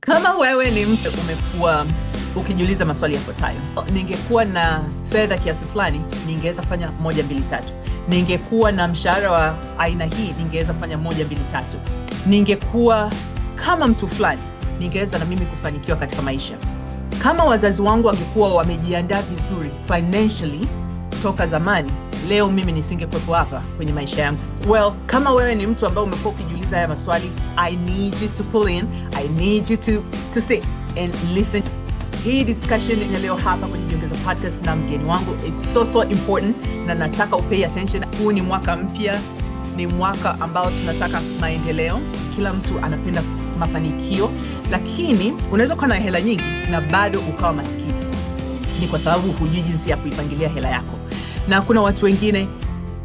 Kama wewe ni mtu umekuwa ukijiuliza maswali yafuatayo: ningekuwa na fedha kiasi fulani, ningeweza kufanya 1, 2, 3. Ningekuwa na mshahara wa aina hii, ningeweza kufanya 1, 2, 3. Ningekuwa kama mtu fulani, ningeweza na mimi kufanikiwa katika maisha. Kama wazazi wangu wangekuwa wamejiandaa vizuri financially toka zamani, leo mimi nisingekuwepo hapa kwenye maisha yangu. Well, kama wewe ni mtu ambaye umekuwa ukijiuliza haya maswali, I need you to pull in. I need you to sit and listen. Hii discussion ya leo hapa kwenye Jiongeze Podcast na mgeni wangu, it's so important, na nataka upay attention. Huu ni mwaka mpya, ni mwaka ambao tunataka maendeleo. Kila mtu anapenda mafanikio, lakini unaweza kuwa na hela nyingi na bado ukawa maskini. Ni kwa sababu hujui jinsi ya kuipangilia hela yako. Na kuna watu wengine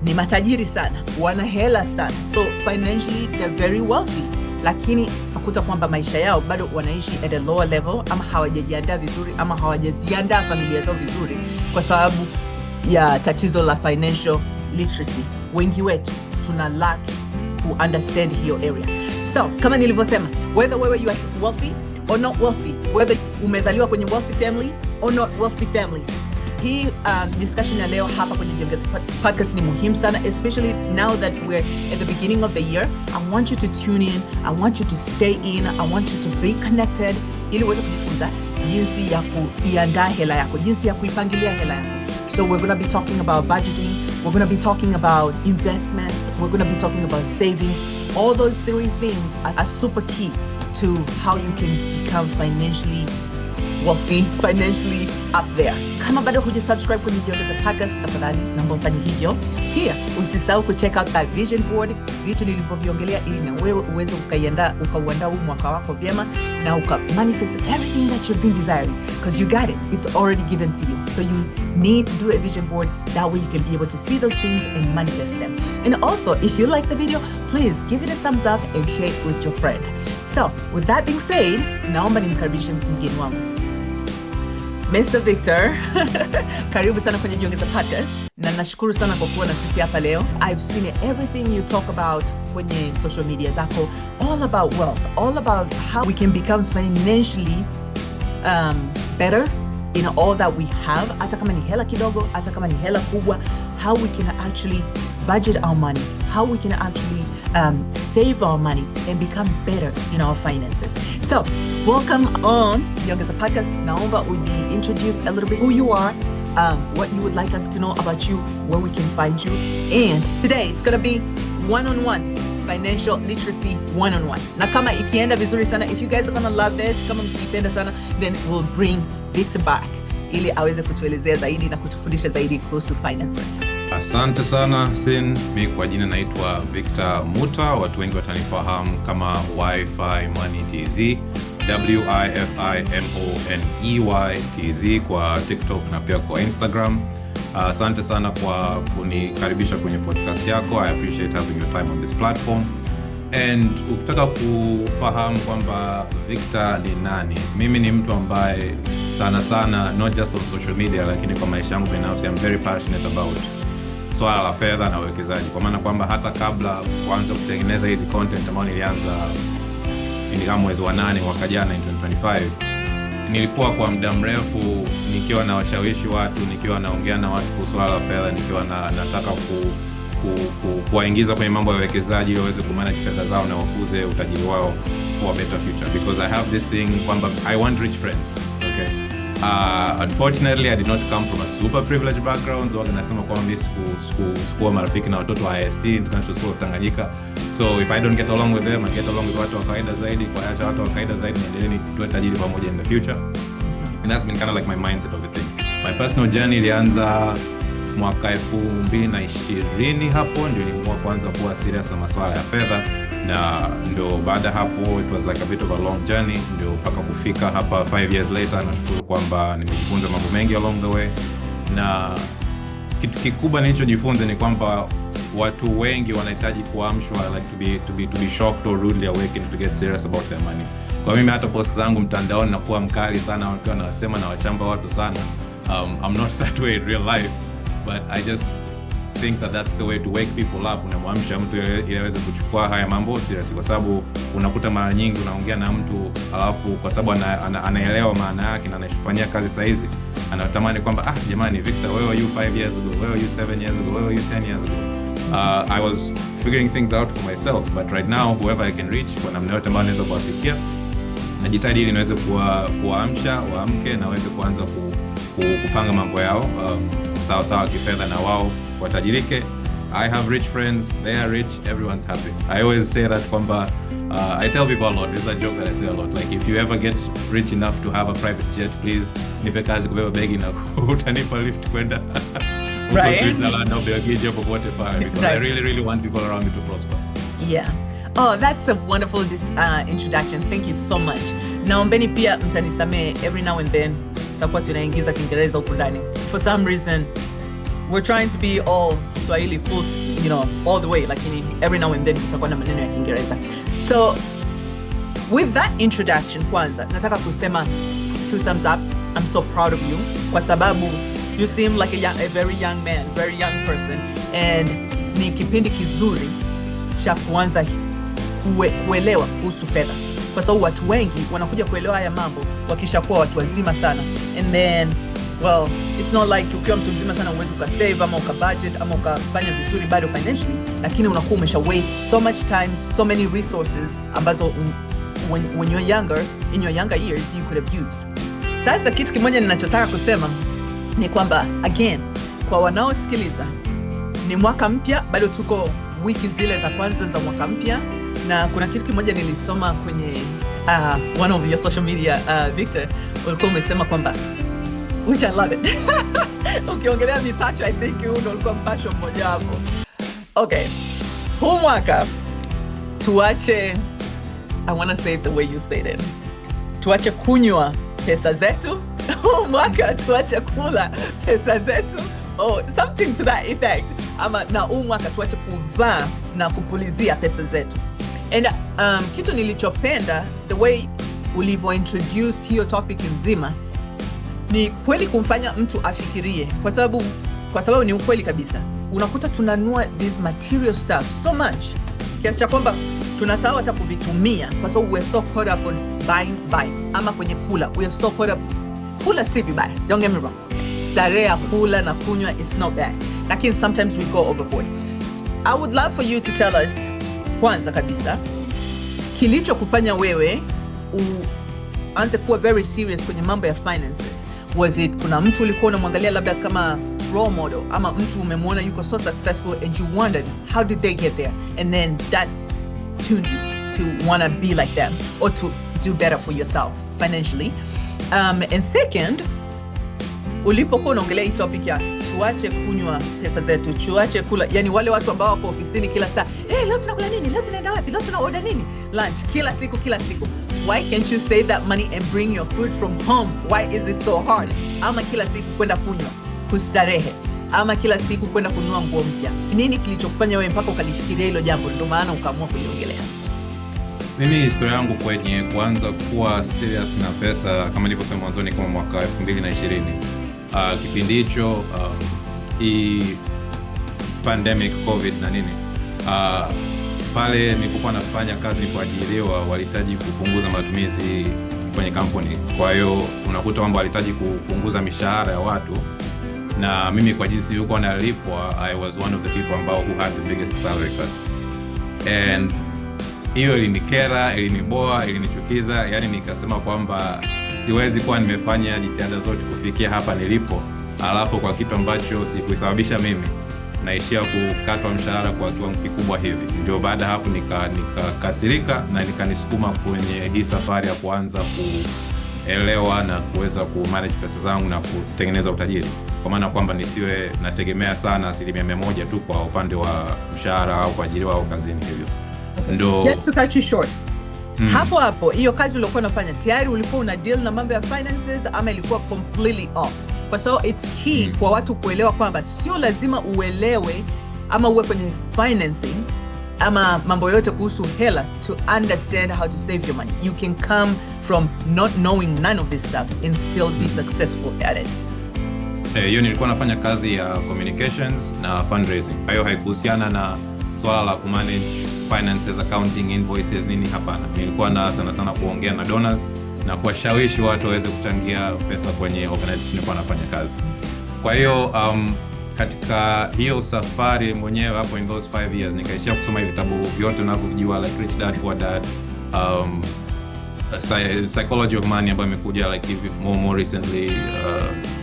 ni matajiri sana, wana hela sana, so financially they're very wealthy, lakini nakuta kwamba maisha yao bado wanaishi at a lower level, ama hawajajiandaa vizuri, ama hawajaziandaa familia zao vizuri kwa sababu ya tatizo la financial literacy. Wengi wetu tuna lack to understand hiyo area. So kama nilivyosema, whether you are wealthy or not wealthy, whether umezaliwa kwenye wealthy family or not wealthy family, hii discussion ya leo hapa kwenye Jiongeze Podcast ni muhimu sana, especially now that we're at the beginning of the year. I want you to tune in, I want you to stay in, I want you to be connected, ili uweze kujifunza jinsi ya kuiandaa hela yako, jinsi ya kuipangilia hela yako. So we're going to be talking about budgeting, we're going to be talking about investments, we're going to be talking about savings. All those 3 things are super key to how you can become financially wealthy, financially up there. Kama bado hujasubscribe kwenye Jiongeze Podcast, tafadhali naomba ufanye hivyo. Pia usisahau kucheck out that vision board, vitu nilivyoviongelea, ili na wewe uweze ukauandaa huu mwaka wako vyema na manifest everything that you've been desiring, because you got it, it's already given to you. So you need to do a vision board, that way you can be able to see those things and manifest them. And also, if you like the video, please give it a thumbs up and share it with your friend. So with that being said, naomba nimkaribishe mgeni wangu Mr. Victor. Karibu sana kwenye Jiongeze Podcast, na nashukuru sana kwa kuwa na sisi hapa leo. I've seen everything you talk about kwenye social media zako, all about wealth, all about how we can become financially better in all that we have, hata kama ni hela kidogo, hata kama ni hela kubwa, how we can actually budget our money, how we can actually save our money and become better in our finances. So, welcome on Jiongeze Podcast. Naomba introduce a little bit who you are, what you would like us to know about you, where we can find you. And today it's going to be one-on-one, financial literacy one-on-one. Na kama ikienda vizuri sana, if you guys are going to love this, kama mkipenda sana, then we'll bring Victor back ili aweze kutuelezea zaidi na kutufundisha zaidi kuhusu finances. Asante sana Sin. Mimi kwa jina naitwa Victor Muta, watu wengi watanifahamu kama Wi-Fi Money TZ, WIFIMONEY TZ kwa TikTok na pia kwa Instagram. Asante sana kwa kunikaribisha kwenye podcast yako. I appreciate having your time on this platform. And ukitaka kufahamu kwamba Victor ni nani, mimi ni mtu ambaye sana not just on social media, lakini kwa maisha yangu binafsi I'm very passionate about swala la fedha na uwekezaji, kwa maana kwamba hata kabla kuanza kutengeneza hizi content ambayo nilianza kama mwezi wa 8 mwaka jana in 2025, nilikuwa kwa muda mrefu nikiwa na washawishi watu, nikiwa naongea na watu kuhusu swala la fedha, nikiwa nataka kuwaingiza kwenye mambo ya uwekezaji ili waweze kumanage fedha zao na wakuze utajiri wao for a better future, because I have this thing kwamba I want rich friends. Okay. Unfortunately, I did not come from a super privileged background. So nasema kwamba mimi sikuwa marafiki na watoto wa IST, International School of Tanganyika. So if I don't get along with them, I get along with watu wa kawaida zaidi, kwa hiyo watu wa kawaida zaidi niendelee tuwe tajiri pamoja in the future. And that's been kind of like my mindset of the thing. My personal journey ilianza mwaka 2020, hapo ndio niliamua kuanza kuwa serious na masuala ya fedha, na ndio baada hapo it was like a bit of a long journey, ndio mpaka kufika hapa 5 years later. Nashukuru kwamba nimejifunza mambo mengi along the way, na kitu kikubwa nilichojifunza ni kwamba watu wengi wanahitaji kuamshwa, like to be shocked or rudely awakened to get serious about their money. Kwa mimi hata post zangu mtandaoni nakuwa mkali sana, watu wanasema na wachamba watu sana. I'm not that way in real life, but think that that's the way to wake people up. Unamwamsha mtu ili aweze kuchukua haya mambo serious, kwa sababu unakuta mara nyingi unaongea na mtu alafu kwa sababu anaelewa maana yake na anashufanyia kazi saa hizi, anatamani kwamba jamani Victor, where were you 5 years ago, where were you 7 years ago, where were you 10 years ago? I was figuring things out for myself, but right now whoever I can reach, kwa namna yote ambayo naweza kuwafikia, najitahidi ili niweze kuwaamsha waamke na waweze kuanza kupanga mambo yao sawa sawa kifedha, na wao watajirike. I have rich friends, they are rich, everyone's happy. I always say that kwamba I tell people a lot, it's a joke that I say a lot, like if you ever get rich enough to have a private jet, please nipe kazi kubeba begi na utanipa lift kwenda right, Switzerland au Belgium popote pale, because I really want people around me to prosper. Yeah. Oh, that's a wonderful introduction. Thank you so much. Naombeni pia mtanisamee, every now and then tutakuwa tunaingiza Kiingereza huko ndani. For some reason we're trying to be all Kiswahili full, all the way, lakini every now and then tutakuwa na maneno ya Kiingereza. So with that introduction, kwanza nataka kusema 2 thumbs up. I'm so proud of you kwa sababu you seem like a very young man, very young person, and ni kipindi kizuri cha kuanza kuelewa kuhusu fedha, kwa sababu watu wengi wanakuja kuelewa haya mambo wakishakuwa watu wazima sana, and then well, it's not like ukiwa mtu mzima sana uwezi ukasave ama ukabudget ama ukafanya vizuri bado financially, lakini unakuwa umesha waste so much time, so many resources ambazo when you're younger, in your younger years you could have used. Sasa kitu kimoja ninachotaka kusema ni kwamba again, kwa wanaosikiliza, ni mwaka mpya, bado tuko wiki zile za kwanza za mwaka mpya, na kuna kitu kimoja nilisoma kwenye one of your social media, Victor, ulikuwa umesema kwamba, which I love it. Ukiongelea mipasho, I think huu ndo ulikuwa mpasho mmoja wapo. Okay, huu mwaka tuache, I want to say it the way you said it, tuache kunywa pesa zetu. Huu mwaka tuache kula pesa zetu, something to that effect. Ama na huu mwaka tuache kuvaa na kupulizia pesa zetu. And kitu nilichopenda the way ulivyo introduce hiyo topic nzima, ni kweli kumfanya mtu afikirie, kwa sababu ni ukweli kabisa. Unakuta tunanua this material stuff so much kiasi cha kwamba tunasahau hata kuvitumia, kwa sababu we're so caught up on buying. Ama kwenye kula, we're so caught up. Kula si vibaya, don't get me wrong, starehe ya kula na kunywa is not bad, lakini sometimes we go overboard. I would love for you to tell us, kwanza kabisa, kilicho kufanya wewe uanze kuwa very serious kwenye mambo ya finances. Was it kuna mtu ulikuwa unamwangalia labda kama role model, ama mtu umemwona yuko so successful and you wondered how did they get there, and then that tuned you to want to be like them or to do better for yourself financially? And second, ulipokuwa unaongelea hii topic ya tuache kunywa pesa zetu, tuache kula, yani wale watu ambao wako ofisini kila saa, leo tunakula nini, leo tunaenda wapi, leo tunaorder nini lunch, kila siku, why can't you save that money and bring your food from home? Why is it so hard? Ama kila siku kwenda kunywa, kustarehe, ama kila siku kwenda kununua nguo mpya. Nini kilichokufanya wewe mpaka ukalifikiria hilo jambo, ndio maana ukaamua kuliongelea? Mimi historia yangu kwenye kuanza kuwa serious na pesa, kama nilivyosema mwanzoni, kama mwaka 2020. Kipindi hicho hii pandemic covid na nini, pale nilipokuwa nafanya kazi, nilipoajiriwa, walihitaji kupunguza matumizi kwenye kampuni. Kwa hiyo unakuta kwamba walihitaji kupunguza mishahara ya watu, na mimi kwa jinsi nilikuwa nalipwa, I was one of the people ambao who had the biggest salary cuts. And hiyo ilinikera, iliniboa, ilinichukiza, yani nikasema kwamba siwezi kuwa nimefanya jitihada zote kufikia hapa nilipo, alafu kwa kitu ambacho sikuisababisha mimi naishia kukatwa mshahara kwa kiwango kikubwa hivi. Ndio baada hapo nikakasirika na nikanisukuma kwenye hii safari ya kuanza kuelewa na kuweza kumanage pesa zangu na kutengeneza utajiri, kwa maana kwamba nisiwe nategemea sana 100% tu kwa upande wa mshahara au kuajiriwa au kazini hivyo. Ndo just to cut you short. Hapo hiyo kazi uliokuwa unafanya tayari ulikuwa una deal na mambo ya finances, ama ilikuwa completely off? Kwa sababu it's key kwa watu kuelewa kwamba sio lazima uelewe ama uwe kwenye financing ama mambo yote kuhusu hela to understand how to save your money. You can come from not knowing none of this stuff and still be successful at it. Hiyo nilikuwa nafanya kazi ya communications na fundraising. Kwa hiyo haikuhusiana na swala la kumanage finances, accounting, invoices nini, hapana. Nilikuwa na sana sana kuongea na donors na kuwashawishi watu waweze kuchangia pesa kwenye organization nilikuwa nafanya kazi. Kwa hiyo katika hiyo safari mwenyewe hapo in those 5 years nikaishia kusoma vitabu vyote ninavyojua, like Rich Dad Poor Dad, Psychology of Money ambayo imekuja like more recently,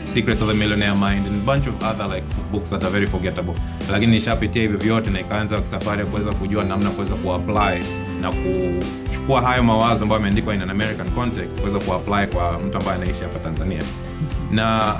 Secrets of the Millionaire Mind and a bunch of other like books that are very forgettable. Lakini nishapitia hivyo vyote na ikaanza safari ya kuweza kujua namna kuweza kuapply na kuchukua hayo mawazo ambayo yameandikwa in an American context kuweza kuapply kwa mtu ambaye anaishi hapa Tanzania. Na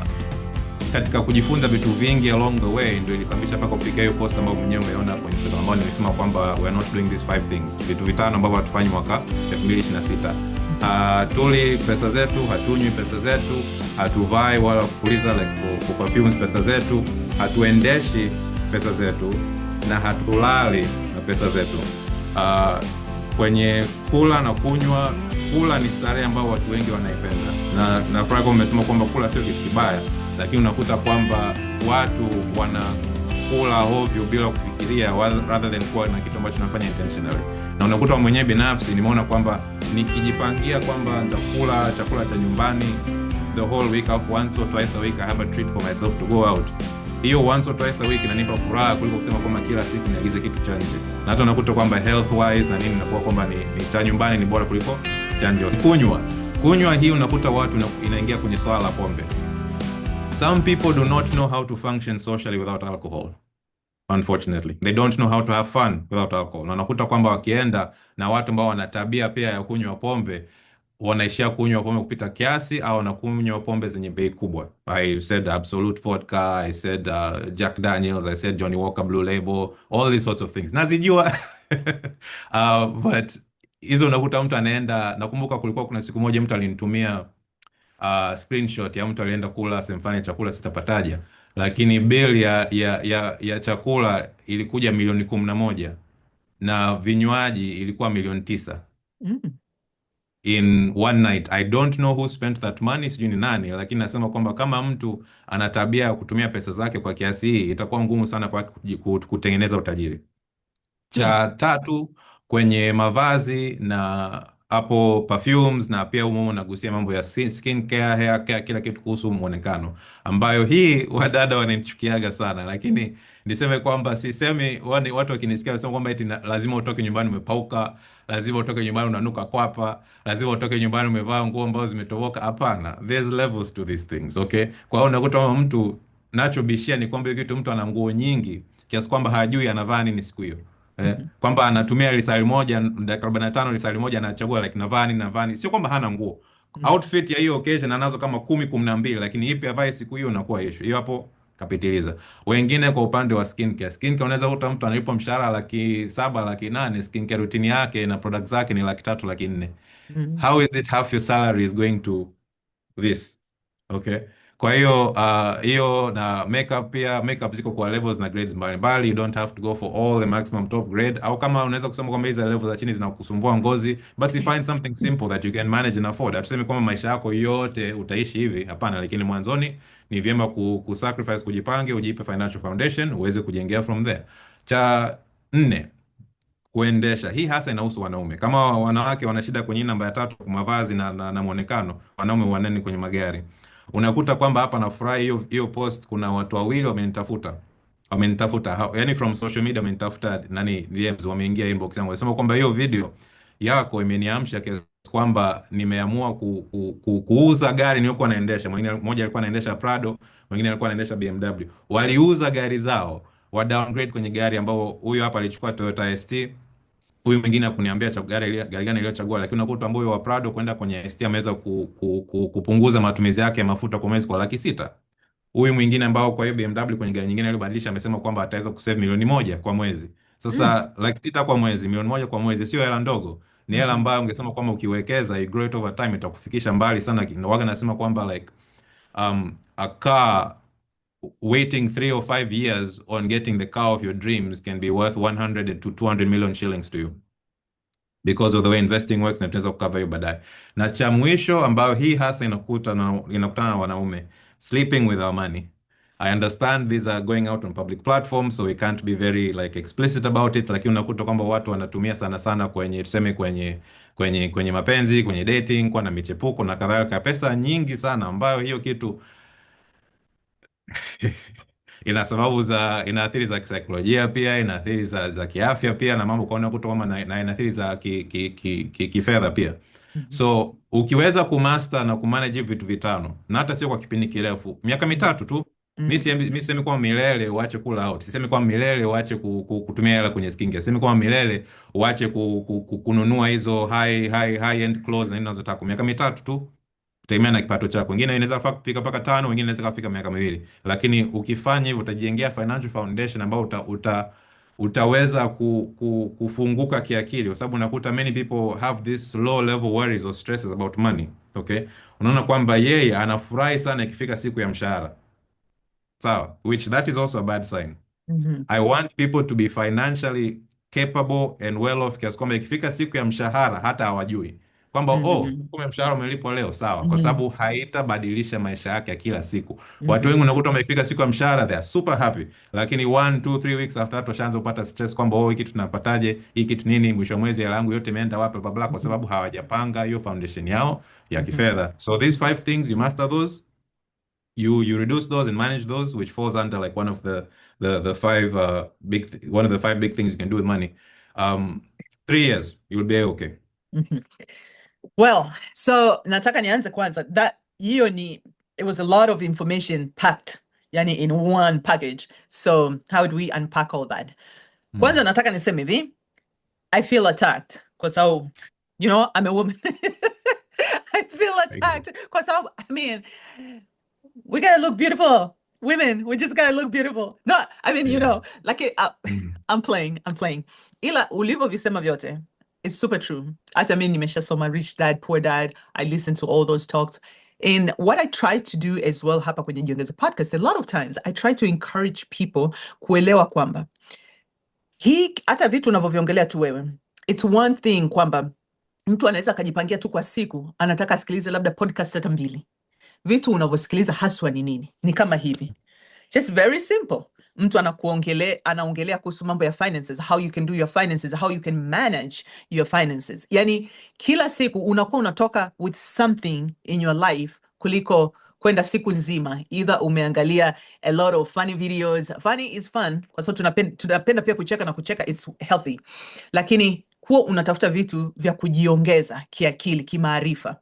katika kujifunza vitu vingi along the way ndio ilisababisha mpaka kufikia hiyo post ambayo mwenyewe umeona hapo Instagram, ambayo nilisema kwamba we are not doing these 5 things, vitu vitano ambavyo hatufanyi mwaka 2026. Hatuli pesa zetu, hatunywi pesa zetu, hatuvai wala kupuliza like for perfume pesa zetu, hatuendeshi pesa zetu, na hatulali na pesa zetu. Kwenye kula na kunywa, kula ni starehe ambayo watu wengi wanaipenda, na nafurahi kwamba umesema kwamba kula sio kitu kibaya, lakini unakuta kwamba watu wanakula hovyo bila kufikiria, rather than kuwa na kitu ambacho tunafanya intentionally. Na unakuta mwenyewe binafsi nimeona kwamba nikijipangia kwamba nitakula chakula cha nyumbani the whole week, au once or twice a week I have a treat for myself to go out, hiyo once or twice a week inanipa furaha kuliko kusema kwamba kila siku niagize kitu cha nje. Na hata unakuta kwamba health wise na nini inakuwa kwamba ni cha nyumbani ni bora kuliko cha nje. Kunywa hii unakuta watu inaingia kwenye swala la pombe. Some people do not know how to function socially without alcohol. Unfortunately, they don't know how to have fun without alcohol. Na unakuta kwamba wakienda na watu ambao wana tabia pia ya kunywa pombe, wanaishia kunywa pombe kupita kiasi, au wanakunywa pombe zenye bei kubwa. I said Absolute Vodka, I said Jack Daniels, I said Johnny Walker Blue Label, all these sorts of things. Nazijua. But hizo unakuta mtu anaenda, nakumbuka kulikuwa kuna siku moja mtu alinitumia screenshot ya mtu alienda kula semfani chakula sitapataja, lakini bill ya chakula ilikuja milioni 11 na vinywaji ilikuwa milioni 9 in one night. I don't know who spent that money, sijui ni nani, lakini nasema kwamba kama mtu ana tabia ya kutumia pesa zake kwa kiasi hii, itakuwa ngumu sana kwake kutengeneza utajiri. Cha tatu, kwenye mavazi na hapo perfumes, na pia umo nagusia mambo ya skin care, hair care, kila kitu kuhusu muonekano, ambayo hii wadada wananichukiaga sana, lakini niseme kwamba sisemi watu wakinisikia wasema kwamba eti lazima utoke nyumbani umepauka, lazima utoke nyumbani unanuka kwapa, lazima utoke nyumbani umevaa nguo ambazo zimetoboka. Hapana, there's levels to these things, okay? Kwa hiyo unakuta kama mtu, nachobishia ni kwamba kitu mtu ana nguo nyingi kiasi kwamba hajui anavaa nini siku hiyo. Kwamba anatumia risali moja dakika 45 risali moja anachagua like navani, sio kwamba hana nguo. Outfit ya hiyo occasion anazo kama 10-12, lakini ipi avae siku hiyo inakuwa issue. Hiyo hapo kapitiliza. Wengine kwa upande wa skincare unaweza kuta mtu analipa mshahara 700,000, 800,000, skincare routine yake na products zake ni 300,000, 400,000. How is it half your salary is going to this? Okay. Kwa hiyo hiyo na makeup pia, makeup ziko kwa levels na grades mbalimbali. You don't have to go for all the maximum top grade, au kama unaweza kusema kwamba hizo levels za chini zinakusumbua ngozi, basi find something simple that you can manage and afford. Hatusemi kwamba maisha yako yote utaishi hivi, hapana, lakini mwanzoni ni vyema kusacrifice, kujipange, ujipe financial foundation uweze kujengea from there. Cha 4, kuendesha. Hii hasa inahusu wanaume. Kama wanawake wana shida kwenye namba ya 3 kwa mavazi na muonekano, wanaume wanani kwenye magari. Unakuta kwamba hapa nafurahi hiyo post, kuna watu wawili wamenitafuta yani from social media, wamenitafuta nani DMs, wameingia inbox yangu wasema kwamba hiyo video yako imeniamsha kiasi kwamba nimeamua kuuza gari nilikuwa naendesha. Mmoja alikuwa anaendesha Prado, mwingine alikuwa anaendesha BMW. Waliuza gari zao, wa downgrade kwenye gari ambao huyo hapa alichukua Toyota ST, huyu mwingine akuniambia gari gani iliyochagua, lakini unakuta ambaye wa Prado kwenda kwenye ST ameweza kupunguza matumizi yake ya mafuta kwa mwezi kwa 600,000. Huyu mwingine ambao kwa hiyo BMW kwenye gari nyingine alibadilisha amesema kwamba ataweza kusave milioni 1 kwa mwezi. Sasa 600,000 kwa mwezi, milioni 1 kwa mwezi sio hela ndogo. Ni hela ambayo ungesema kwamba ukiwekeza you grow it over time itakufikisha mbali sana. Waga nasema kwamba like a car waiting 3 or 5 years on getting the car of your dreams can be worth 100 to 200 million shillings to you because of the way investing works, na tunaweza kucover hiyo baadaye. Na cha mwisho ambayo hii hasa inakutana na wanaume, sleeping with our money. I understand these are going out on public platforms, so we can't be very like explicit about it, lakini unakuta kwamba watu wanatumia sana sana kwenye tuseme kwenye mapenzi, kwenye dating, kwa na michepuko na kadhalika, pesa nyingi sana, ambayo hiyo kitu ina sababu ina athiri za kisaikolojia, pia ina athiri za kiafya pia, na mambo kwaona kuto kama na ina athiri za kifedha pia. So ukiweza kumaster na kumanage vitu vitano, na hata sio kwa kipindi kirefu, miaka mitatu tu. Mimi sisemi kwa milele uache kula out, sisemi kwa milele uache kutumia hela kwenye skincare, sisemi kwa milele uache kununua hizo high end clothes na nini unazotaka. Miaka mitatu tu, kutegemea na kipato chako. Wengine inaweza kufika mpaka 5, wengine inaweza kufika miaka 2, lakini ukifanya hivyo utajengea financial foundation ambao utaweza kufunguka kiakili, kwa sababu unakuta many people have this low level worries or stresses about money. Okay, unaona kwamba yeye anafurahi sana ikifika siku ya mshahara, sawa, which that is also a bad sign. I want people to be financially capable and well off, kiasi kwamba ikifika siku ya mshahara hata hawajui kwamba kumbe mshahara umelipwa leo, sawa, kwa sababu haitabadilisha maisha yake ya kila siku. Watu wengi unakuta wamefika siku ya mshahara they are super happy, lakini 1 2 3 weeks after that washaanza kupata stress kwamba hiki tunapataje, hii kitu nini, mwisho wa mwezi hela yangu yote imeenda wapi, bla bla, kwa sababu hawajapanga hiyo foundation yao ya kifedha. So these 5 things, you master those, you reduce those and manage those, which falls under like one of the 5 one of the 5 big things you can do with money. 3 years you'll be okay. Well, so nataka nianze kwanza that it was a lot of information packed yani in one package. So how do we unpack all that? Kwanza nataka niseme hivi, I feel attacked kwa sababu I'm a woman. I feel attacked kwa sababu I mean we gotta look beautiful. Women, we just gotta look beautiful. No, I mean, like I'm playing. Ila ulivyovisema vyote, it's super true. Hata mimi nimeshasoma Rich Dad, Poor Dad. I listen to all those talks. And what I try to do as well hapa kwenye Jiongeze podcast, a lot of times I try to encourage people kuelewa kwamba hata vitu unavyoviongelea tu wewe, it's one thing kwamba mtu anaweza akajipangia tu kwa siku anataka asikilize labda podcast hata 2. Vitu unavyosikiliza haswa ni nini? Ni kama hivi, just very simple. Mtu anaongelea kuhusu mambo ya finances, how you can do your finances, how you can manage your finances. Yani kila siku unakuwa unatoka with something in your life kuliko kwenda siku nzima either umeangalia a lot of funny videos. Funny is fun kwa sababu tunapenda pia kucheka, na kucheka it's healthy, lakini huwa unatafuta vitu vya kujiongeza kiakili, kimaarifa.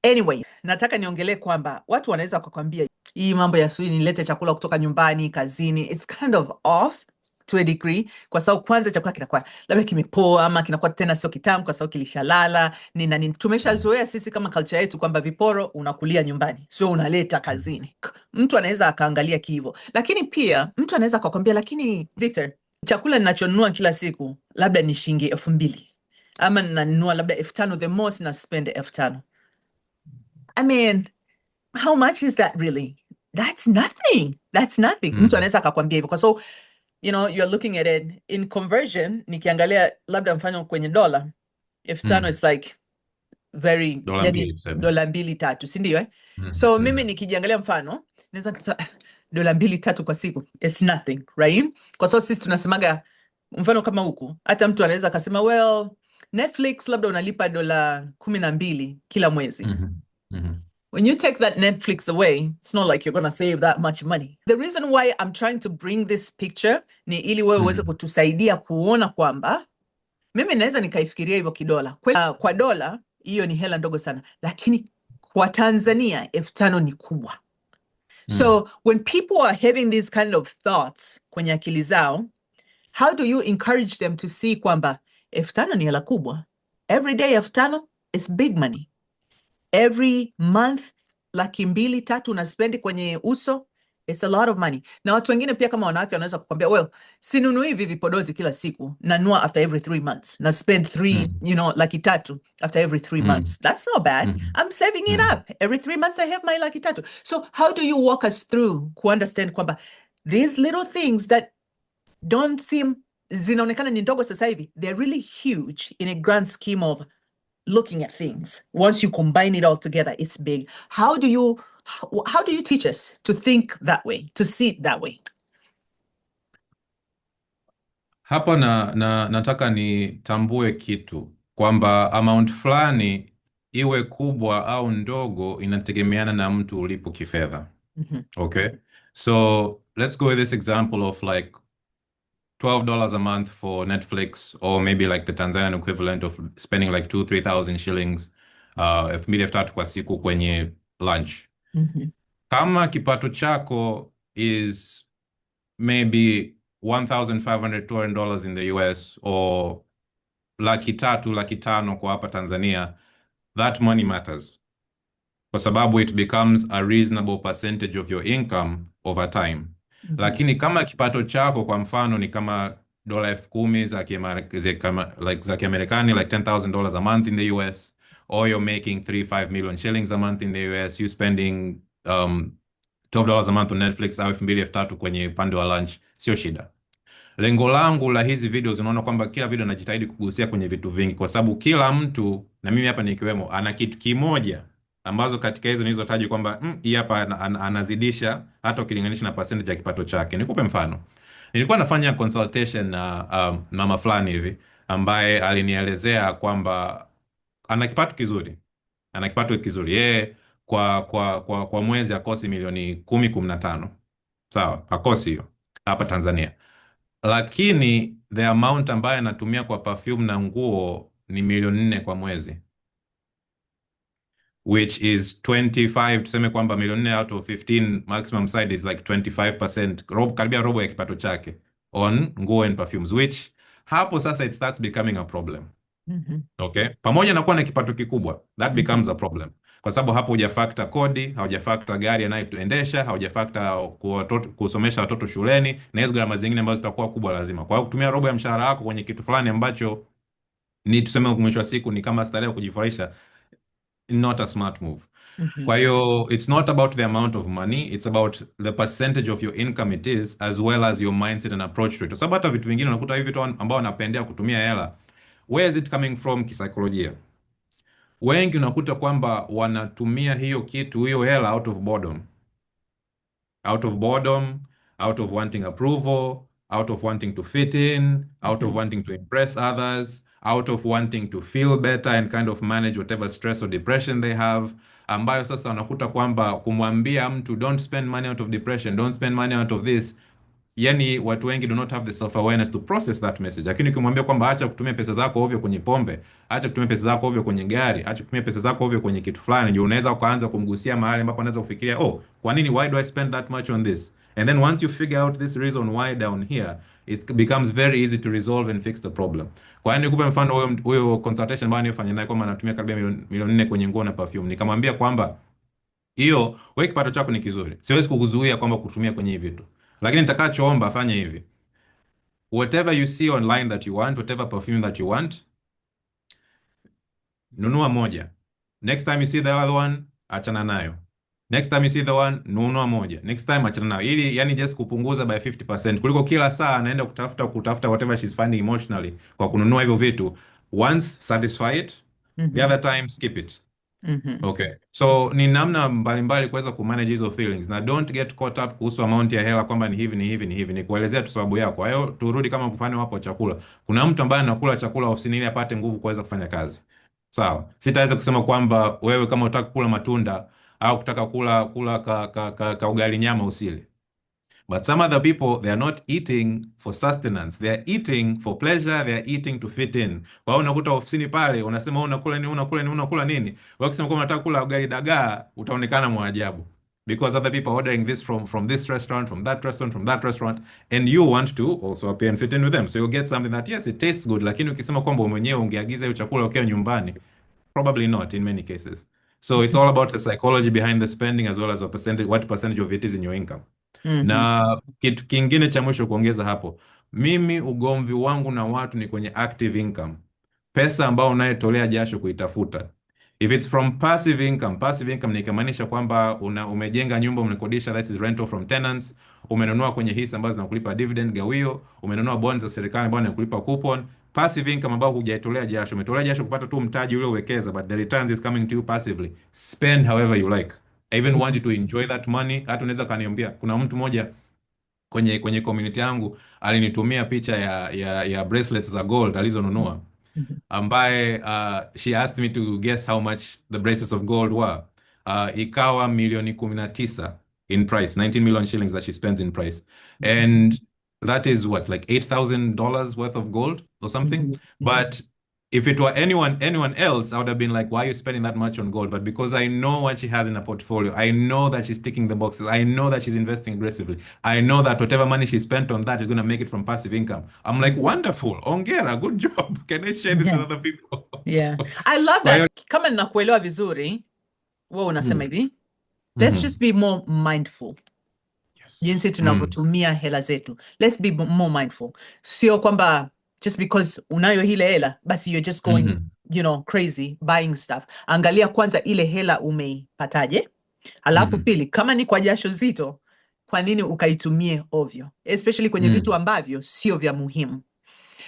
Anyway, nataka niongelee kwamba watu wanaweza kukwambia hii mambo ya nilete chakula kutoka nyumbani, kazini, it's kind of off to a degree, kwa sababu kwanza chakula kinakuwa labda kimepoa ama kinakuwa tena sio kitamu kwa sababu kilishalala nini. Tumeshazoea sisi kama culture yetu kwamba viporo unakulia nyumbani, sio unaleta kazini. Mtu anaweza akaangalia hivyo, lakini pia mtu anaweza kukwambia, lakini Victor, chakula ninachonunua kila siku labda ni shilingi 2,000 ama ninanunua labda 5,000, the most na spend 5,000. I mean, how much is that really? That's nothing. Mtu anaweza akakwambia hivyo kwa sababu you're looking at it in conversion. Nikiangalia labda mfano kwenye dola 5,000 is like very dola 2-3, si ndio? So mimi nikijiangalia mfano naweza kusema dola 2-3 kwa siku it's nothing, right? Kwa sababu sisi tunasemaga mfano kama huku, hata mtu anaweza akasema well, Netflix labda unalipa dola 12 kila mwezi. When you take that Netflix away, it's not like you're going to save that much money. The reason why I'm trying to bring this picture ni ili wewe uweze kutusaidia kuona kwamba mimi naweza nikaifikiria hivyo kidola. Kwa dola, hiyo ni hela ndogo sana. Lakini kwa Tanzania, 5,000 ni kubwa. So when people are having these kind of thoughts kwenye akili zao, how do you encourage them to see kwamba 5,000 ni hela kubwa? Every day 5,000 is big money. Every month 200,000-300,000 unaspendi kwenye uso, it's a lot of money. Na watu wengine pia kama wanawake wanaweza kukwambia, well, sinunui hivi vipodozi kila siku, nanunua after every 3 months, na spend 3,000,000 after every 3 months. That's not bad. I'm saving it up. Every 3 months I have my 300,000. So how do you walk us through to understand kwamba these little things that don't seem zinaonekana ni ndogo sasa hivi, they're really huge in a grand scheme of looking at things. Once you combine it all together, it's big. How how do you teach us to think that way, to see it that way? Hapa nataka nitambue kitu kwamba amount fulani iwe kubwa au ndogo inategemeana na mtu ulipo kifedha. Okay? So let's go with this example of like $12 a month for Netflix, or maybe like the Tanzanian equivalent of spending like 2,000-3,000 shillings 2,000-3,000 kwa siku kwenye lunch. Kama kipato chako is maybe $1,500-$200 in the US, or 300,000-500,000 kwa hapa Tanzania, that money matters. Kwa sababu it becomes a reasonable percentage of your income over time. Lakini kama kipato chako kwa mfano ni kama $10,000 za Kiamerikani, like $10,000 a month in the US, or you're making 3-5 million shillings a month in the US, you spending $12 a month on Netflix au 2,000-3,000 kwenye upande wa lunch, sio shida. Lengo langu la hizi videos, unaona kwamba kila video najitahidi kugusia kwenye vitu vingi, kwa sababu kila mtu, na mimi hapa nikiwemo, ana kitu kimoja ambazo katika hizo nilizotaja kwamba hii hapa anazidisha hata ukilinganisha na percentage ya kipato chake. Nikupe mfano. Nilikuwa nafanya consultation na mama fulani hivi ambaye alinielezea kwamba ana kipato kizuri. Ana kipato kizuri. Yeye kwa mwezi akosi milioni 10-15. Sawa, akosi hiyo hapa Tanzania. Lakini the amount ambayo anatumia kwa perfume na nguo ni milioni 4 kwa mwezi, which is 25, tuseme kwamba milioni 4 out of 15, maximum side is like 25%, karibia robo ya kipato chake on nguo and perfumes, which hapo sasa it starts becoming a problem. Okay, pamoja na kuwa na kipato kikubwa, that becomes a problem, kwa sababu hapo hujafactor kodi, haujafactor gari anayoendesha, haujafactor kusomesha watoto shuleni na hizo gharama zingine ambazo zitakuwa kubwa lazima. Kwa hiyo kutumia robo ya mshahara wako kwenye kitu fulani ambacho ni tuseme mwisho wa siku ni kama starehe kujifurahisha, not a smart move. Kwa hiyo it's not about the amount of money, it's about the percentage of your income it is, as well as your mindset and approach to it. Sababu hata vitu vingine unakuta hivi vitu ambao wanapendea kutumia hela, where is it coming from kisaikolojia? Wengi unakuta kwamba wanatumia hiyo kitu, hiyo hela out of boredom. Out of boredom, out of wanting approval, out of wanting to fit in, out of wanting to impress others, out of wanting to feel better and kind of manage whatever stress or depression they have, ambayo sasa unakuta kwamba kumwambia mtu don't spend money out of depression, don't spend money out of this, yani watu wengi do not have the self awareness to process that message. Lakini ukimwambia kwamba acha kutumia pesa zako ovyo kwenye pombe, acha kutumia pesa zako ovyo kwenye gari, acha kutumia pesa zako ovyo kwenye kitu fulani, ndio unaweza ukaanza kumgusia mahali ambapo anaweza kufikiria, oh, kwa nini, why do I spend that much on this? And then once you figure out this reason why down here, it becomes very easy to resolve and fix the problem. Kwa hiyo nikupe mfano, huyo consultation ambayo nilifanya naye kwamba anatumia karibia milioni 4 kwenye nguo na perfume. Nikamwambia kwamba hiyo wewe kipato chako ni kizuri, siwezi kukuzuia kwamba kutumia kwenye hivi vitu, lakini nitakachoomba fanya hivi: whatever you see online that you want, whatever perfume that you want, nunua moja. Next time you see the other one, achana nayo. Next time you see the one, nunua moja. Next time achana nayo. Ili yani just kupunguza by 50%, kuliko kila saa anaenda kutafuta whatever she's finding emotionally kwa kununua hivyo vitu. Once satisfy it, the other time skip it. Okay. So ni namna mbalimbali kuweza kumanage hizo feelings, na don't get caught up kuhusu amount ya hela kwamba ni hivi. Ni kuelezea tu sababu yako. Kwa hiyo turudi kama mfano hapo chakula. Kuna mtu ambaye anakula chakula ofisini ili apate nguvu kuweza kufanya kazi. Sawa. Sitaweza kusema kwamba wewe kama unataka kula matunda au kutaka kula ka ugali nyama usile. But some other people, they are not eating for sustenance. They are eating for pleasure. They are eating to fit in. Kwa hiyo unakuta ofisini pale, unasema unakula nini? Wewe ukisema kwamba unataka kula ugali dagaa, utaonekana mwajabu. Because other people are ordering this from this restaurant, from that restaurant, and you want to also appear and fit in with them. So you'll get something that, yes, it tastes good, lakini ukisema kwamba mwenyewe ungeagiza hiyo chakula ukiwa nyumbani, probably not in many cases. So it's all about the psychology behind the spending, as well as what percentage of it is in your income. Na kitu kingine cha mwisho kuongeza hapo, mimi ugomvi wangu na watu ni kwenye active income, pesa ambao unayetolea jasho kuitafuta. If it's from passive income ni kumaanisha kwamba umejenga nyumba, umekodisha, that is rental from tenants, umenunua kwenye hisa ambazo zinakulipa dividend gawio, umenunua bonds za serikali ambazo zinakulipa coupon. Passive income ambao hujatolea jasho, umetolea jasho kupata tu mtaji ule uwekeza, but the returns is coming to you passively. Spend however you like. I even want Mhm. you to enjoy that money. Hata unaweza kaniambia, kuna mtu mmoja kwenye community yangu alinitumia picha ya bracelets za gold alizonunua, Mhm. ambaye she asked me to guess how much the bracelets of gold were. Ikawa milioni 19 in price, 19 million shillings that she spends in price. And that is what, like $8,000 worth of gold or something. Mhm. Mhm. But if it were anyone else, I would have been like, why are you spending that much on gold? But because I know what she has in her portfolio, I know that she's ticking the boxes, I know that she's investing aggressively, I know that whatever money she spent on that is going to make it from passive income. I'm like, Mhm. wonderful, ongera, good job. Can I share this with Yeah. other people? Yeah. I love Kwa hiyo, that. Kama ninakuelewa vizuri, wewe unasema mm, hivi, let's mhm, just be more mindful yes. jinsi tunavyotumia hela zetu. Let's be more mindful. Sio kwamba just because unayo ile hela basi you're just going, Mhm, crazy buying stuff. Angalia kwanza ile hela umeipataje, alafu mhm, pili, kama ni kwa jasho zito, kwa nini ukaitumie ovyo, especially kwenye vitu mm, ambavyo sio vya muhimu.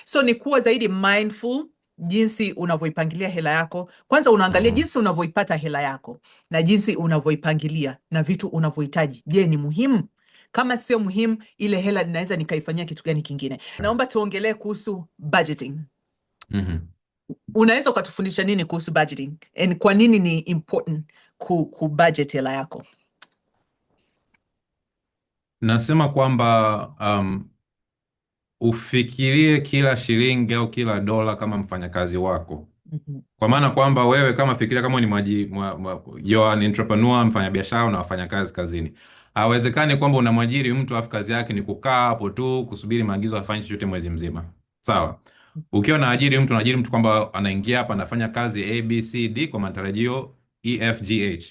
So ni kuwa zaidi mindful jinsi unavyoipangilia hela yako. Kwanza unaangalia mhm. jinsi unavyoipata hela yako na jinsi unavyoipangilia na vitu unavyohitaji. Je, ni muhimu? Kama sio muhimu, ile hela ninaweza nikaifanyia kitu gani kingine? Naomba tuongelee kuhusu budgeting. Mhm. Unaweza ukatufundisha nini kuhusu budgeting? And kwa nini ni important ku budget hela yako? Nasema kwamba ufikirie kila shilingi au kila dola kama mfanyakazi wako, Mhm. kwa maana kwamba wewe kama fikiria kama ni you are an entrepreneur, mfanyabiashara na wafanyakazi kazini. Hawezekani kwamba unamwajiri mtu afu kazi yake ni kukaa hapo tu kusubiri maagizo afanye chochote mwezi mzima. Sawa. Ukiwa unaajiri mtu kwamba anaingia hapa anafanya kazi ABCD kwa matarajio EFGH.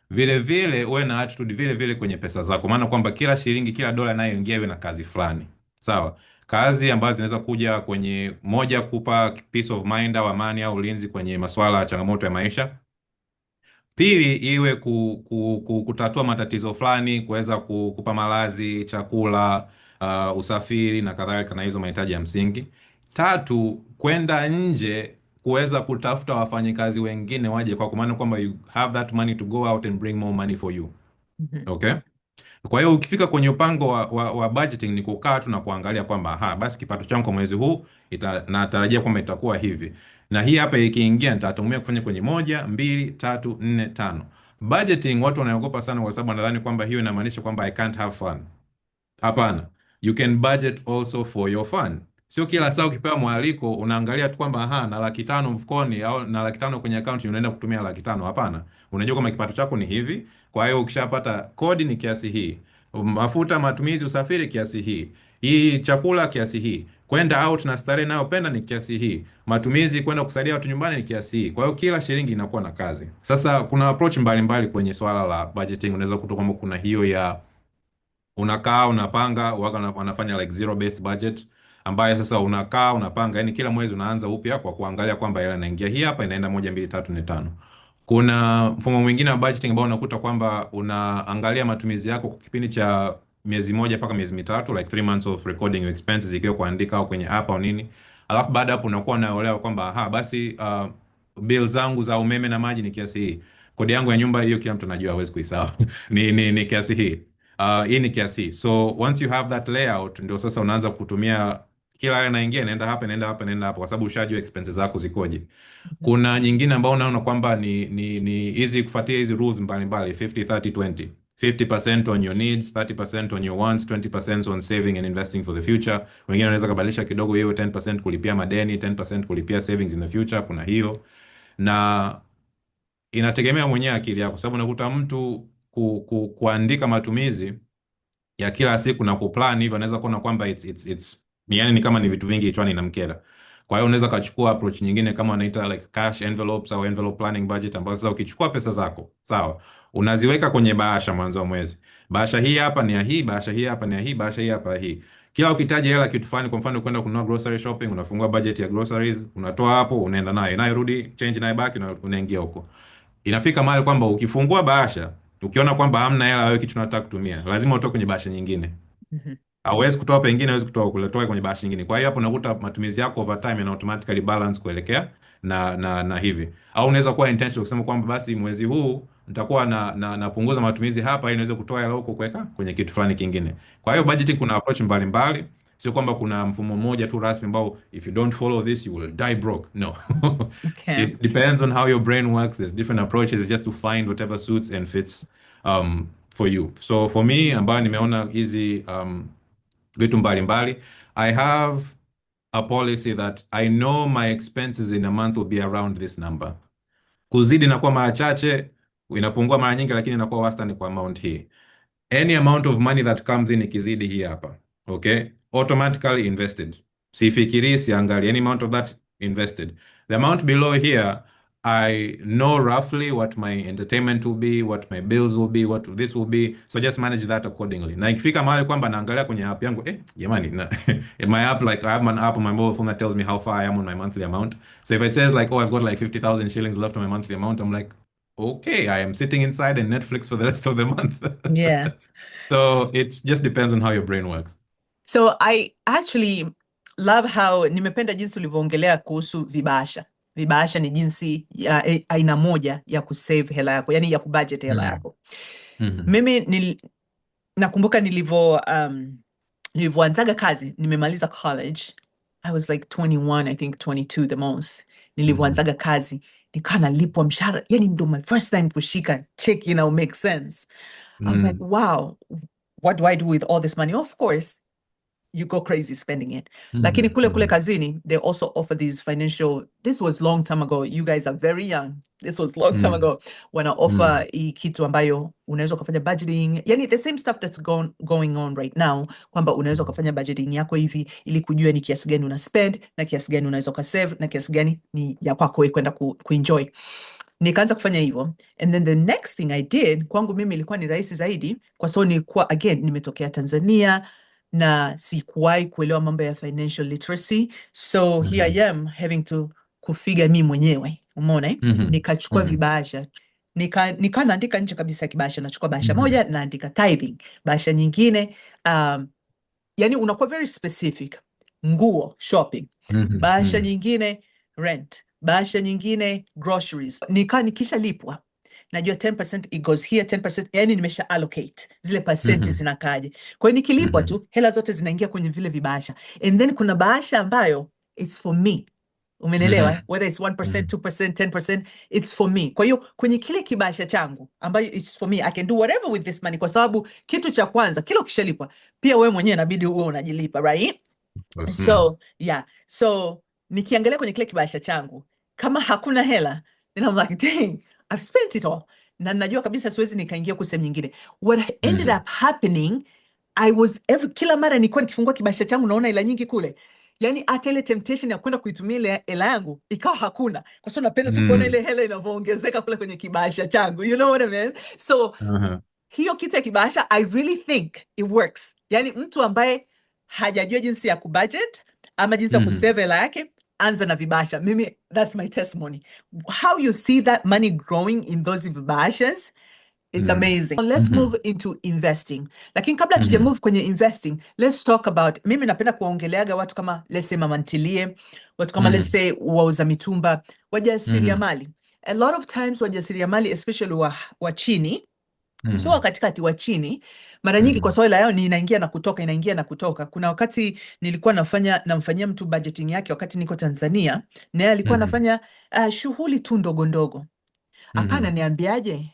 Vile vile uwe na attitude vile vile kwenye pesa zako, maana kwamba kila shilingi kila dola inayoingia iwe na kazi fulani. Sawa. Kazi ambazo zinaweza kuja kwenye moja, kupa peace of mind au amani au ulinzi kwenye masuala ya changamoto ya maisha. Pili, iwe kutatua matatizo fulani, kuweza kupa malazi, chakula, usafiri na kadhalika, na hizo mahitaji ya msingi. Tatu, kwenda nje kuweza kutafuta wafanyikazi wengine waje kwa maana kwamba you have that money to go out and bring more money for you. Mhm. Okay? Kwa hiyo ukifika kwenye upango wa budgeting ni kukaa tu na kuangalia kwamba basi kipato changu kwa mwezi huu natarajia kwamba itakuwa hivi, na hii hapa ikiingia nitatumia kufanya kwenye moja, mbili, tatu, nne, tano. Budgeting watu wanaogopa sana, kwa sababu wanadhani kwamba hiyo inamaanisha kwamba I can't have fun. Hapana, you can budget also for your fun. Sio kila saa ukipewa mwaliko unaangalia tu kwamba na 500,000 mfukoni au na 500,000 kwenye account unaenda kutumia 500,000. Hapana, unajua kama kipato chako ni hivi, kwa hiyo ukishapata kodi ni kiasi hii, mafuta, matumizi, usafiri kiasi hii chakula kiasi hii, kwenda out na starehe nayopenda ni kiasi hii, matumizi kwenda kusaidia watu nyumbani ni kiasi hii. Kwa hiyo kila shilingi inakuwa na kazi. Sasa kuna approach mbalimbali kwenye swala la budgeting. Unaweza kutoka kwamba kuna hiyo ya unakaa unapanga, wanafanya like zero based budget, ambaye sasa unakaa unapanga, yani kila mwezi unaanza upya kwa kuangalia kwamba hela inaingia hii hapa, inaenda moja, mbili, tatu, nne, tano. Kuna mfumo mwingine wa budgeting ambao unakuta kwamba unaangalia matumizi yako kwa kipindi cha miezi moja mpaka miezi mitatu, like 3 months of recording your expenses, ikiwa kuandika au kwenye app au nini. Alafu baada hapo unakuwa unaelewa kwamba basi bill zangu za umeme na maji ni kiasi hii, kodi yangu ya nyumba hiyo kila mtu anajua, hawezi kuisahau ni kiasi hii. Hii ni kiasi. So once you have that layout, ndio sasa unaanza kutumia kila hela inaingia inaenda hapa inaenda hapa inaenda hapa, kwa sababu ushajua expenses zako zikoje. Kuna nyingine ambao unaona kwamba ni hizi kufuatia hizi rules mbalimbali, 50 30 20. 50% on your needs, 30% on your wants, 20% on saving and investing for the future. Wengine wanaweza kubadilisha kidogo, hiyo 10% kulipia madeni, 10% kulipia savings in the future. Kuna hiyo, na inategemea mwenyewe akili yako, sababu unakuta mtu kuandika matumizi ya kila siku na kuplan hivyo anaweza kuona kwamba it's yani ni kama ni vitu vingi kichwani na mkera. Kwa hiyo unaweza kachukua approach nyingine kama wanaita like cash envelopes au envelope planning budget, ambazo sasa ukichukua pesa zako sawa, unaziweka kwenye bahasha mwanzo wa mwezi. Bahasha hii hapa ni ya hii, bahasha hii hapa ni ya hii, bahasha hii hapa ya hii. Kila ukitaja hela kitu fulani, kwa mfano kwenda kununua grocery shopping, unafungua budget ya groceries, unatoa hapo, unaenda nayo, inayorudi change inayobaki na unaingia huko. Inafika mahali kwamba ukifungua bahasha ukiona kwamba hamna hela wewe kitu unataka kutumia, lazima utoe kwenye bahasha nyingine. Mhm. Hauwezi kutoa pengine, hauwezi kutoa kule, toa kwenye bahasha nyingine. Kwa hiyo hapo unakuta matumizi yako over time yana automatically balance kuelekea na hivi. Au unaweza kuwa intentional kusema kwamba basi mwezi huu nitakuwa napunguza matumizi hapa ili niweze kutoa hela huko kuweka kwenye kitu fulani kingine. Kwa hiyo budgeting kuna approach mbalimbali, sio kwamba kuna mfumo mmoja tu rasmi ambao if you don't follow this you will die broke. No. Okay. It depends on how your brain works. There's different approaches just to find whatever suits and fits for you. So for me, ambayo nimeona hizi vitu mbalimbali, I have a policy that I know my expenses in a month will be around this number. Kuzidi inakuwa mara chache, inapungua mara nyingi, lakini inakuwa wastani kwa amount hii. Any amount of money that comes in ikizidi hii hapa, okay, automatically invested. Sifikiri, siangali, any amount of that invested. The amount below here, I know roughly what my entertainment will be, what my bills will be, what this will be, so just manage that accordingly. Na ikifika mahali kwamba naangalia kwenye app yangu, jamani, in my app, like I have an app on my mobile phone that tells me how far I am on my monthly amount. So if it says like, oh, I've got like 50,000 shillings left on my monthly amount, I'm like, okay, I am sitting inside in Netflix for the rest of the month. Yeah. So it just depends on how your brain works. So I actually love how nimependa jinsi ulivyoongelea kuhusu vibasha. Vibasha ni jinsi ya aina moja ya kusave hela yako, yani ya kubudget hela yako. Mimi nakumbuka nilivyoanzaga kazi, nimemaliza college. I was like 21, I think 22 the most. Nilivyoanzaga kazi, nikaa nalipwa mshahara, yani ndo my first time kushika check, you know, make sense. I was like, wow, what do I do with all this money? Of course, you go crazy spending it. Lakini kule kazini, they also offer these financial, this was long time ago. You guys are very young. This was long time ago when I offer hii kitu ambayo unaweza kufanya budgeting. Yani the same stuff that's going on right now, kwamba unaweza kufanya budgeting yako hivi ili kujua ni kiasi gani una spend na kiasi gani unaweza kusave na kiasi gani ni ya kwako kwenda kuenjoy. Nikaanza kufanya hivyo, and then the next thing I did, kwangu mimi ilikuwa ni rahisi zaidi kwa sababu nilikuwa again nimetokea Tanzania na sikuwahi kuelewa mambo ya financial literacy, so here I am having to kufiga mimi mwenyewe, umeona nikachukua vibasha, nika naandika nje kabisa kibasha, nachukua bahasha moja naandika tithing, bahasha nyingine yani unakuwa very specific, nguo shopping, bahasha nyingine rent, bahasha nyingine groceries. Nikisha lipwa najua 10% it goes here, 10% yani nimesha allocate zile percent zinakaje. Kwa hiyo nikilipwa tu hela zote zinaingia kwenye vile vibahasha, and then kuna bahasha ambayo it's for me, umenelewa, whether it's 1%, 2%, 10%, it's for me. Kwa hiyo kwenye kile kibahasha changu ambayo it's for me, I can do whatever with this money, kwa sababu kitu cha kwanza kila ukishalipwa pia wewe mwenyewe inabidi uwe unajilipa, right? So yeah, so nikiangalia kwenye kile kibahasha changu kama hakuna hela, then I'm like, dang, I've spent it all. Na najua kabisa siwezi nikaingia kwa sehemu nyingine. What ended up happening, kila mara nilikuwa nikifungua kibahasha changu naona hela nyingi kule. Yani hata ile temptation ya kwenda kuitumia ile hela yangu ikawa hakuna. Kwa sababu napenda tu kuona ile hela inavyoongezeka kule kwenye kibahasha changu. You know what I mean? So hiyo kitu ya kibahasha, I really think it works. Yani mtu ambaye hajajua jinsi ya kubudget ama jinsi ya kusave hela yake, anza na vibasha. Mimi, that's my testimony. How you see that money growing in those vibashas, it's amazing. Let's move into investing. Lakini kabla tuja move kwenye investing, let's talk about, mimi napenda kuongeleaga watu kama, let's say mama ntilie, watu kama let's say wauza mitumba, wajasiriamali. A lot of times wajasiriamali, especially wa chini, so katikati wa chini, mara nyingi kwa sababu hela yao ni inaingia na kutoka. Kuna wakati nilikuwa namfanyia mtu budgeting yake wakati niko Tanzania, na yeye alikuwa anafanya shughuli tu ndogo ndogo. Akana niambiaje,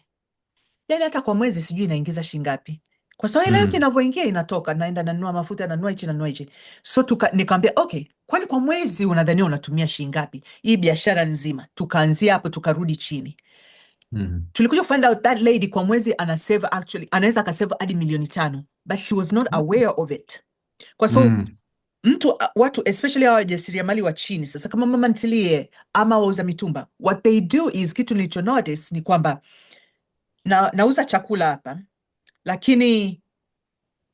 yani hata kwa mwezi sijui inaingiza shingapi. Kwa sababu hela yote inavyoingia inatoka, naenda nanunua mafuta, nanunua hichi. So nikamwambia, okay, kwani kwa mwezi unadhania unatumia shingapi? Hii biashara nzima. Tukaanzia hapo tukarudi chini. Tulikuja find out that lady kwa mwezi anaweza akasave hadi $5,000,000, but she was not aware of it. Kwa sababu watu especially hawa wajasiriamali wa chini, sasa kama mama ntilie ama wauza mitumba, what they do is, kitu nilicho notice ni kwamba nauza chakula hapa, lakini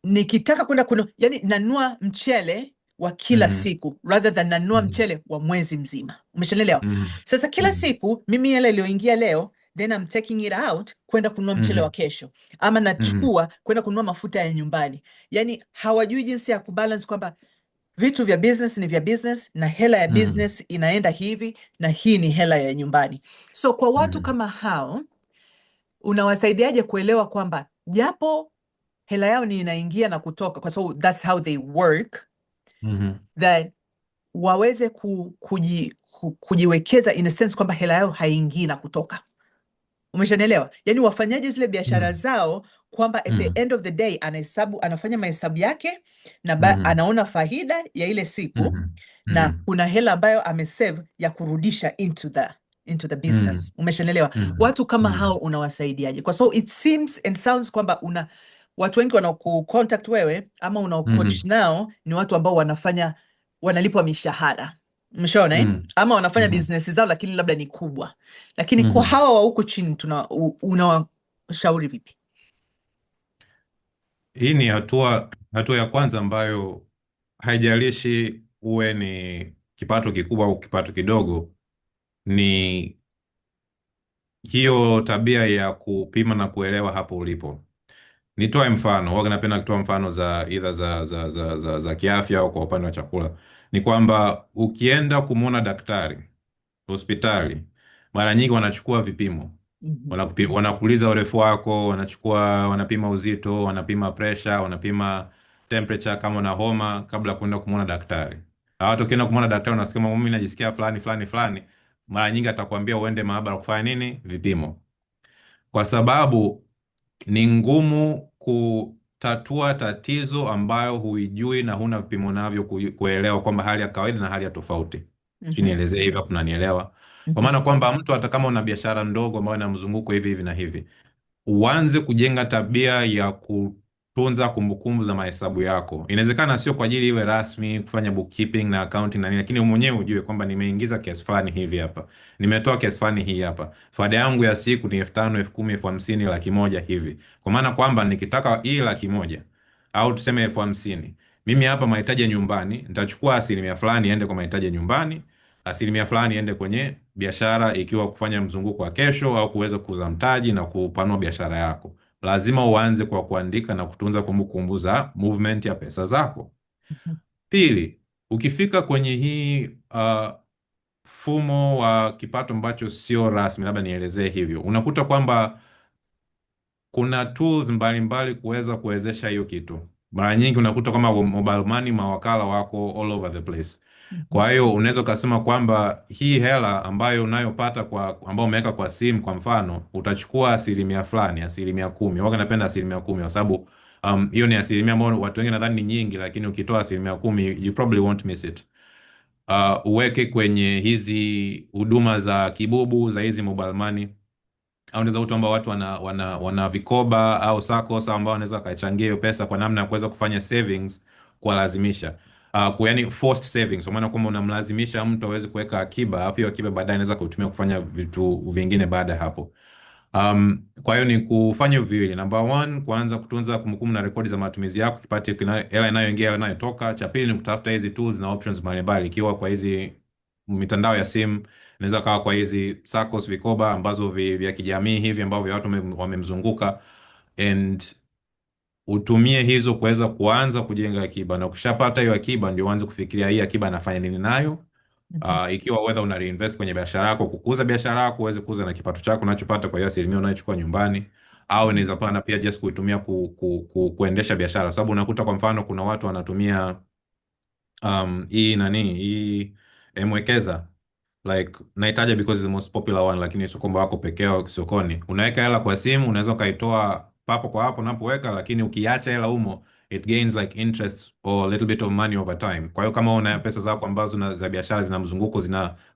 nikitaka kwenda yani nanua mchele wa kila siku rather than nanua mchele wa mwezi mzima. Umeshaelewa? Sasa kila siku mimi hela iliyoingia leo, then I'm taking it out kwenda kununua mchele wa kesho, ama nachukua kwenda kununua mafuta ya nyumbani. Yani hawajui jinsi ya kubalance kwamba vitu vya business ni vya business na hela ya business inaenda hivi na hii ni hela ya nyumbani. So kwa watu kama hao, unawasaidiaje kuelewa kwamba japo hela yao ni inaingia na kutoka, kwa sababu that's how they work, that waweze kujiwekeza in a sense kwamba hela yao haingii na kutoka. Umeshanielewa? Yani wafanyaje zile biashara zao kwamba at the end of the day anafanya mahesabu yake na anaona faida ya ile siku na kuna hela ambayo amesave ya kurudisha into the business. Umeshanielewa? Watu kama hao unawasaidiaje? Kwa sababu it seems and sounds kwamba watu wengi wanaokucontact wewe ama unaocoach nao ni watu ambao wanalipwa mishahara. Umeshaona ama wanafanya business zao lakini labda ni kubwa, lakini kwa hawa wa huko chini unawashauri vipi? Hii ni hatua ya kwanza ambayo haijalishi uwe ni kipato kikubwa au kipato kidogo, ni hiyo tabia ya kupima na kuelewa hapo ulipo. Nitoe mfano, huwa napenda kutoa mfano za either za kiafya au kwa upande wa chakula. Ni kwamba ukienda kumwona daktari hospitali, mara nyingi wanachukua vipimo. Wanakuuliza urefu wako, wanapima uzito, wanapima pressure, wanapima temperature kama una homa kabla ya kwenda kumwona daktari. Hata ukienda kumwona daktari unasikia mimi najisikia fulani fulani fulani, mara nyingi atakwambia uende maabara kufanya nini? Vipimo. Kwa sababu ni ngumu kutatua tatizo ambayo huijui na huna vipimo navyo kuelewa kwamba hali ya kawaida na hali ya tofauti. Nielezee hivi hapo, nanielewa? Kwa maana kwamba mtu hata kama una biashara ndogo ambayo ina mzunguko hivi hivi na hivi, uanze kujenga tabia ya kutunza kumbukumbu za mahesabu yako. Inawezekana sio kwa ajili iwe rasmi kufanya bookkeeping na accounting na nini, lakini mwenyewe ujue kwamba nimeingiza kiasi fulani hivi hapa, nimetoa kiasi fulani hii hapa, faida yangu ya siku ni 5,000, 10,000, 50,000, 100,000 hivi. Kwa maana kwamba nikitaka hii 100,000 au tuseme 50,000, mimi hapa mahitaji ya nyumbani nitachukua asilimia fulani iende kwa mahitaji ya nyumbani, asilimia fulani iende kwenye biashara, ikiwa kufanya mzunguko wa kesho au kuweza kuuza mtaji na kupanua biashara yako. Lazima uanze kwa kuandika na kutunza kumbukumbu za movement ya pesa zako. Pili, ukifika kwenye hii fumo wa kipato ambacho sio rasmi, labda nielezee hivyo, unakuta kwamba kuna tools mbalimbali kuwezesha hiyo kitu. Mara nyingi unakuta kama mobile money, mawakala wako all over the place. Kwa hiyo unaweza ukasema kwamba hii hela ambayo unayopata ambayo umeweka kwa simu, kwa mfano, utachukua asilimia fulani, asilimia 10. Wao napenda asilimia 10 kwa sababu hiyo ni asilimia ambayo watu wengi nadhani ni nyingi, lakini ukitoa asilimia 10 you probably won't miss it. Uweke kwenye hizi huduma za kibubu za hizi mobile money, au unaweza kuta ambao watu wana vikoba au SACCOS ambao wanaweza kachangia hiyo pesa kwa namna ya kuweza kufanya savings kwa lazimisha, yani forced savings, kwa maana kwamba unamlazimisha mtu aweze kuweka akiba, afu hiyo akiba baadaye anaweza kutumia kufanya vitu vingine baada ya hapo. Kwa hiyo ni kufanya viwili. Number one, kuanza kutunza kumbukumbu na rekodi za matumizi yako, kipate hela inayoingia, hela inayotoka. Cha pili ni kutafuta hizi tools na options mbalimbali, ikiwa kwa hizi mitandao ya simu, inaweza kawa kwa hizi SACCOS, vikoba ambazo vya kijamii hivi ambavyo watu wamemzunguka, and utumie hizo kuweza kuanza kujenga akiba, na ukishapata hiyo akiba ndio uanze kufikiria hii akiba anafanya nini nayo. Ikiwa whether una reinvest kwenye biashara yako, kukuza biashara yako uweze kuuza na kipato chako unachopata kwa hiyo asilimia unayochukua nyumbani, au inaweza pana pia just kuitumia kuendesha biashara, sababu unakuta kwa mfano kuna watu wanatumia hii Mwekeza, like naitaja because it's the most popular one, lakini sio kwamba wako pekee yao sokoni. Unaweka hela kwa simu, unaweza ukaitoa papo kwa hapo unapoweka, lakini ukiacha hela humo it gains like interest or a little bit of money over time. Kwa hiyo kama una pesa zako ambazo za biashara zina mzunguko,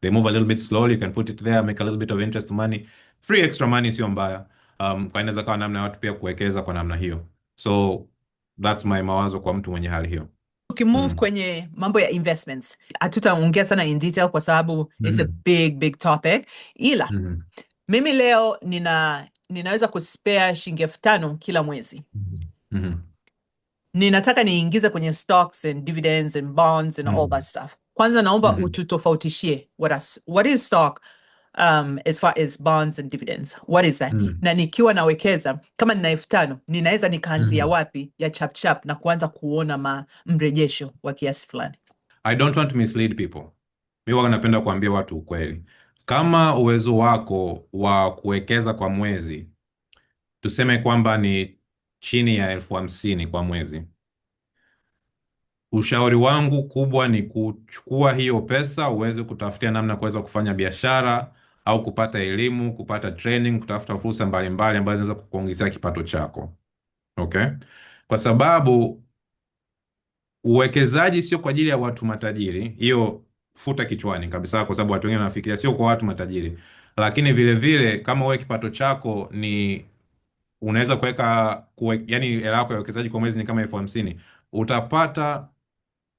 they move a little bit slowly, you can put it there, make a little bit of interest money, free extra money, sio mbaya. Kwa inaweza kawa namna ya watu pia kuwekeza kwa namna hiyo. So that's my mawazo kwa mtu mwenye hali hiyo. Ukimove kwenye mambo ya investments, hatutaongea sana in detail kwa sababu it's a big topic, ila mimi leo ninaweza kuspare shilingi 5,000 kila mwezi. Ninataka niingize kwenye stocks and dividends and bonds and all that stuff. Kwanza naomba ututofautishie what is stock as far as bonds and dividends. What is that? Na nikiwa nawekeza kama nina 5,000 ninaweza nikaanzia wapi ya chap na kuanza kuona mrejesho wa kiasi fulani? I don't want to mislead people. Mimi huwa napenda kuambia watu ukweli. Kama uwezo wako wa kuwekeza kwa mwezi tuseme kwamba ni chini ya 50,000 kwa mwezi. Ushauri wangu kubwa ni kuchukua hiyo pesa uweze kutafutia namna kuweza kufanya biashara au kupata elimu, kupata training, kutafuta fursa mbalimbali ambazo zinaweza kukuongezea kipato chako. Okay? Kwa sababu uwekezaji sio kwa ajili ya watu matajiri, hiyo futa kichwani kabisa, kwa sababu watu wengine wanafikiria sio kwa watu matajiri. Lakini vile vile kama wewe kipato chako ni unaweza yani hela yako ya uwekezaji kwa mwezi ni kama 50,000, utapata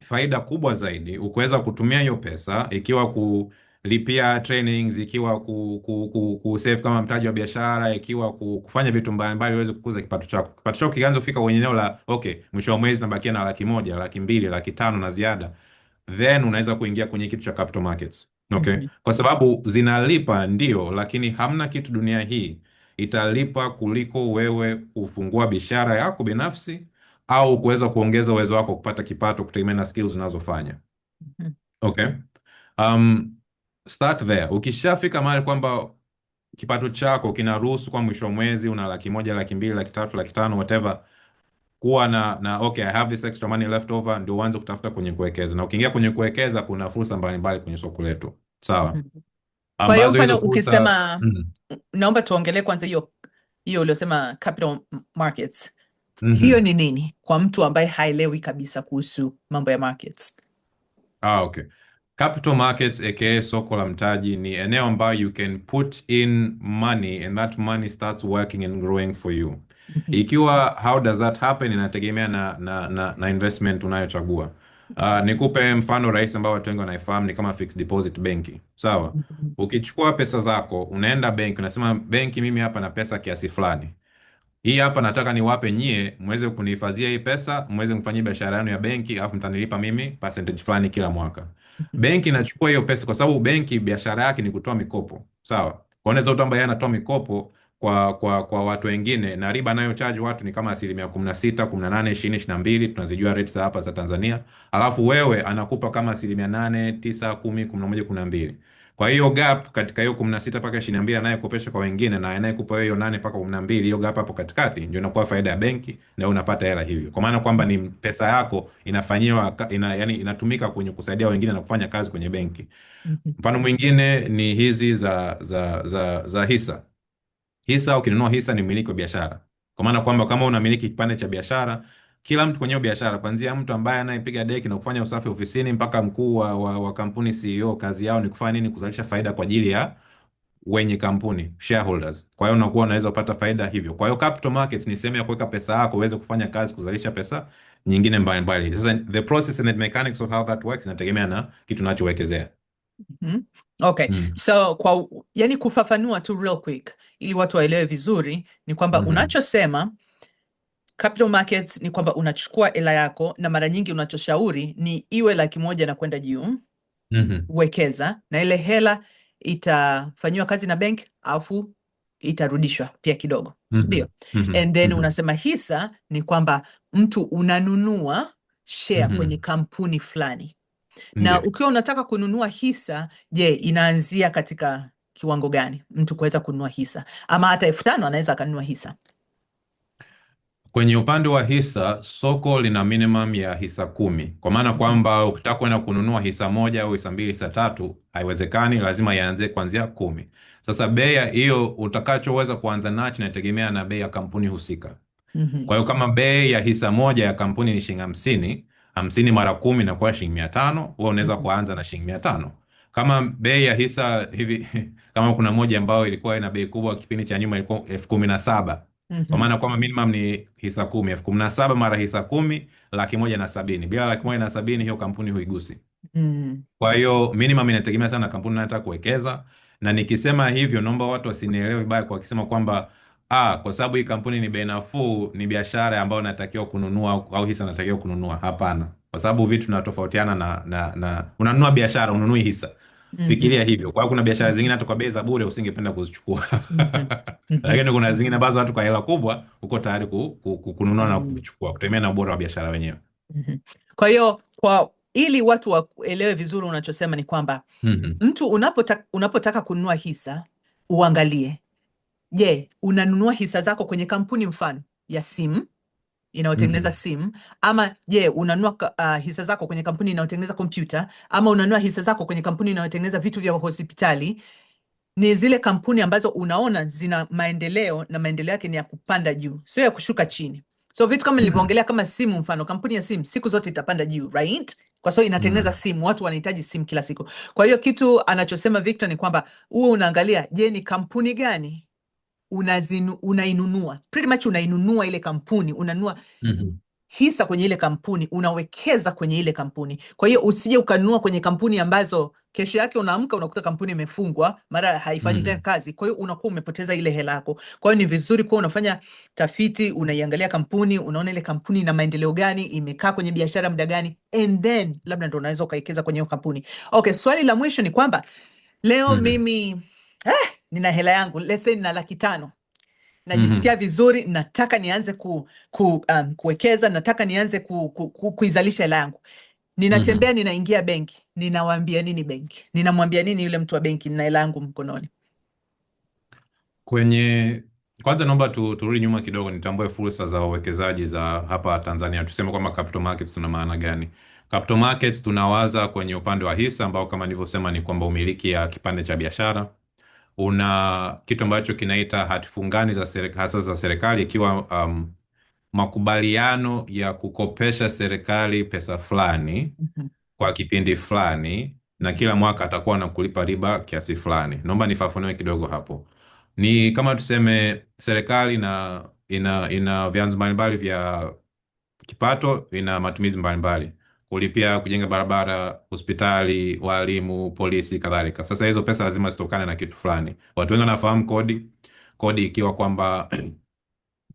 faida kubwa zaidi ukiweza kutumia hiyo pesa, ikiwa kulipia trainings, ikiwa ku save kama mtaji wa biashara, ikiwa kufanya vitu mbalimbali uweze kukuza kipato chako. Kipato chako kianze kufika kwenye eneo la okay, mwisho wa mwezi nabakia na 100,000, 200,000, 500,000 na ziada, then unaweza kuingia kwenye kitu cha capital markets. Okay, kwa sababu zinalipa ndio, lakini hamna kitu dunia hii italipa kuliko wewe kufungua biashara yako binafsi au kuweza kuongeza uwezo wako kupata kipato kutegemea na skills unazofanya. Okay. Um, Start there. Ukishafika mahali kwamba kipato chako kinaruhusu kwa mwisho wa mwezi una 100,000, 200,000, 300,000, 500,000, whatever, kuwa na okay, I have this extra money left over, ndio uanze kutafuta kwenye kuwekeza. Na ukiingia kwenye kuwekeza, kuna fursa mbalimbali kwenye soko letu, sawa, Kwa hiyo ambazo hizo mfano fursa ukisema naomba tuongelee kwanza hiyo uliosema capital markets. Hiyo ni nini kwa mtu ambaye haelewi kabisa kuhusu mambo ya markets? Okay. Capital markets aka soko la mtaji ni eneo ambayo you can put in money and that money starts working and growing for you. Ikiwa how does that happen, inategemea na investment unayochagua. Nikupe mfano rahisi ambao watu wengi wanaifahamu, ni kama fixed deposit benki. Sawa? Ukichukua pesa zako, unaenda benki, unasema benki, mimi hapa na pesa kiasi fulani. Hii hapa nataka niwape nyie mweze kunihifadhia hii pesa, mweze kufanyia biashara yenu ya benki, alafu mtanilipa mimi percentage fulani kila mwaka. Benki inachukua hiyo pesa kwa sababu benki biashara yake ni kutoa mikopo. Sawa? Kwa unaweza mtu ambaye anatoa mikopo kwa watu wengine na riba nayo charge watu ni kama 16%, 18%, 20%, 22%, tunazijua rates hapa za Tanzania. Alafu wewe anakupa kama 8%, 9%, 10%, 11%, 12%. Kwa hiyo gap katika hiyo 16 mpaka 22 anayekopesha kwa wengine na anayekupa hiyo 8 mpaka 12, hiyo gap hapo katikati ndio inakuwa faida ya benki na unapata hela hivyo. Kwa maana kwamba ni pesa yako inafanyiwa yani inatumika kwenye kusaidia wengine na kufanya kazi kwenye benki. Mfano mwingine ni hizi za hisa. Hisa, ukinunua hisa ni mmiliki wa biashara. Kwa maana kwamba kama unamiliki kipande cha biashara, kila mtu kwenye biashara, kuanzia mtu ambaye anayepiga deki na kufanya usafi ofisini mpaka mkuu wa kampuni CEO, kazi yao ni kufanya nini? Kuzalisha faida kwa ajili ya wenye kampuni, shareholders. Kwa hiyo unakuwa unaweza kupata faida hivyo. Kwa hiyo capital markets ni sehemu ya kuweka pesa yako uweze kufanya kazi kuzalisha pesa nyingine mbalimbali. Sasa the process and the mechanics of how that works inategemea na kitu unachowekezea. Okay. So yani kufafanua tu real quick ili watu waelewe vizuri ni kwamba unachosema capital markets ni kwamba unachukua hela yako na mara nyingi unachoshauri ni iwe 100,000 na kwenda juu. Wekeza na ile hela itafanyiwa kazi na bank alafu itarudishwa pia kidogo. Ndio. And then unasema hisa ni kwamba mtu unanunua share kwenye kampuni fulani. Na ukiwa unataka kununua hisa, je, inaanzia katika kiwango gani mtu kuweza kununua hisa? Ama hata 5,000 anaweza akanunua hisa? Kwenye upande wa hisa, soko lina minimum ya hisa 10. Kwa maana kwamba ukitaka kwenda kununua hisa moja au hisa 2, hisa 3, haiwezekani, lazima yaanze kuanzia 10. Sasa bei hiyo utakachoweza kuanza nacho inategemea na bei ya kampuni husika. Kwa hiyo kama bei ya hisa moja ya kampuni ni shilingi 50, 50 mara 10 inakuwa shilingi 500, wewe unaweza kuanza na shilingi 500. Kama bei ya hisa hivi kama kuna moja ambayo ilikuwa ina bei kubwa kipindi cha nyuma ilikuwa 17,000. Kwa maana kwamba minimum ni hisa 10, 17,000 mara hisa 10, 170,000. Bila 170,000 hiyo kampuni huigusi. Kwa hiyo minimum inategemea sana kampuni unayotaka kuwekeza, na nikisema hivyo naomba watu wasinielewe vibaya kwa kusema kwamba kwa sababu hii kampuni ni bei nafuu ni biashara ambayo natakiwa kununua au hisa natakiwa kununua. Hapana. Kwa sababu vitu vinatofautiana na unanunua biashara, ununui hisa. Fikiria hivyo. Kwa hiyo kuna biashara zingine hata kwa bei za bure usingependa kuzichukua. Lakini kuna zingine ambazo watu kwa hela kubwa uko tayari kununua na kuchukua kutegemea na ubora wa biashara wenyewe. Kwa hiyo ili watu waelewe vizuri unachosema ni kwamba mtu unapotaka kununua hisa uangalie Je, unanunua hisa zako kwenye kampuni mfano ya simu inayotengeneza simu, ama je, unanunua hisa zako kwenye kampuni inayotengeneza kompyuta, ama unanunua hisa zako kwenye kampuni inayotengeneza vitu vya hospitali? Ni zile kampuni ambazo unaona zina maendeleo na maendeleo yake ni ya kupanda juu, sio ya kushuka chini. So vitu kama nilivyoongelea, kama simu mfano, kampuni ya simu siku zote itapanda juu, right? Kwa sababu inatengeneza simu, watu wanahitaji simu kila siku. Kwa hiyo kitu anachosema Victor ni kwamba huo unaangalia, je, ni kampuni gani unainunua. Pretty much unainunua ile kampuni, unanunua hisa kwenye ile kampuni, unawekeza kwenye ile kampuni. Kwa hiyo usije ukanunua kwenye kampuni ambazo kesho yake unaamka unakuta kampuni imefungwa, mara haifanyi tena kazi. Kwa hiyo unakuwa umepoteza ile hela yako. Kwa hiyo ni vizuri kuwa unafanya tafiti, unaiangalia kampuni, unaona ile kampuni ina maendeleo gani, imekaa kwenye biashara muda gani, and then labda ndo unaweza ukawekeza kwenye hiyo kampuni. Okay, swali la mwisho ni kwamba leo mimi nina hela yangu, let's say nina 500,000, najisikia vizuri, nataka nianze kuwekeza, nataka nianze kuizalisha hela yangu. Ninatembea, ninaingia benki, ninawaambia nini benki? Ninamwambia nini yule mtu wa benki nina hela yangu mkononi? Kwanza naomba turudi nyuma kidogo, nitambue fursa za uwekezaji za hapa Tanzania. Tuseme kwamba capital markets tuna maana gani? Capital markets tunawaza kwenye upande wa hisa, ambao kama nilivyosema ni kwamba umiliki ya kipande cha biashara. Una kitu ambacho kinaita hati fungani hasa za serikali, ikiwa makubaliano ya kukopesha serikali pesa fulani kwa kipindi fulani, na kila mwaka atakuwa na kulipa riba kiasi fulani. Naomba nifafanue kidogo hapo. Ni kama tuseme serikali ina vyanzo mbalimbali vya kipato, ina matumizi mbalimbali, kulipia, kujenga barabara, hospitali, walimu, polisi, kadhalika. Sasa hizo pesa lazima zitokane na kitu fulani. Watu wengi wanafahamu kodi ikiwa kwamba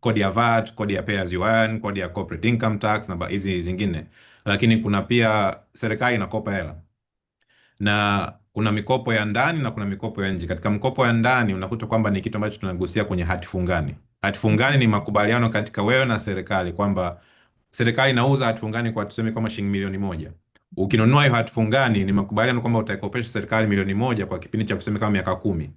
kodi ya VAT, kodi ya pay as you earn, kodi ya corporate income tax na hizi zingine. Lakini kuna pia serikali inakopa hela, na kuna mikopo ya ndani na kuna mikopo ya nje. Katika mkopo ya ndani unakuta kwamba ni kitu ambacho tunagusia kwenye hati fungani. Hati fungani ni makubaliano katika wewe na serikali, kwamba serikali inauza hati fungani kwa tuseme kama shilingi 1,000,000. Ukinunua hiyo hati fungani, ni makubaliano kwamba utaikopesha serikali 1,000,000 kwa kipindi cha kuseme kama miaka 10.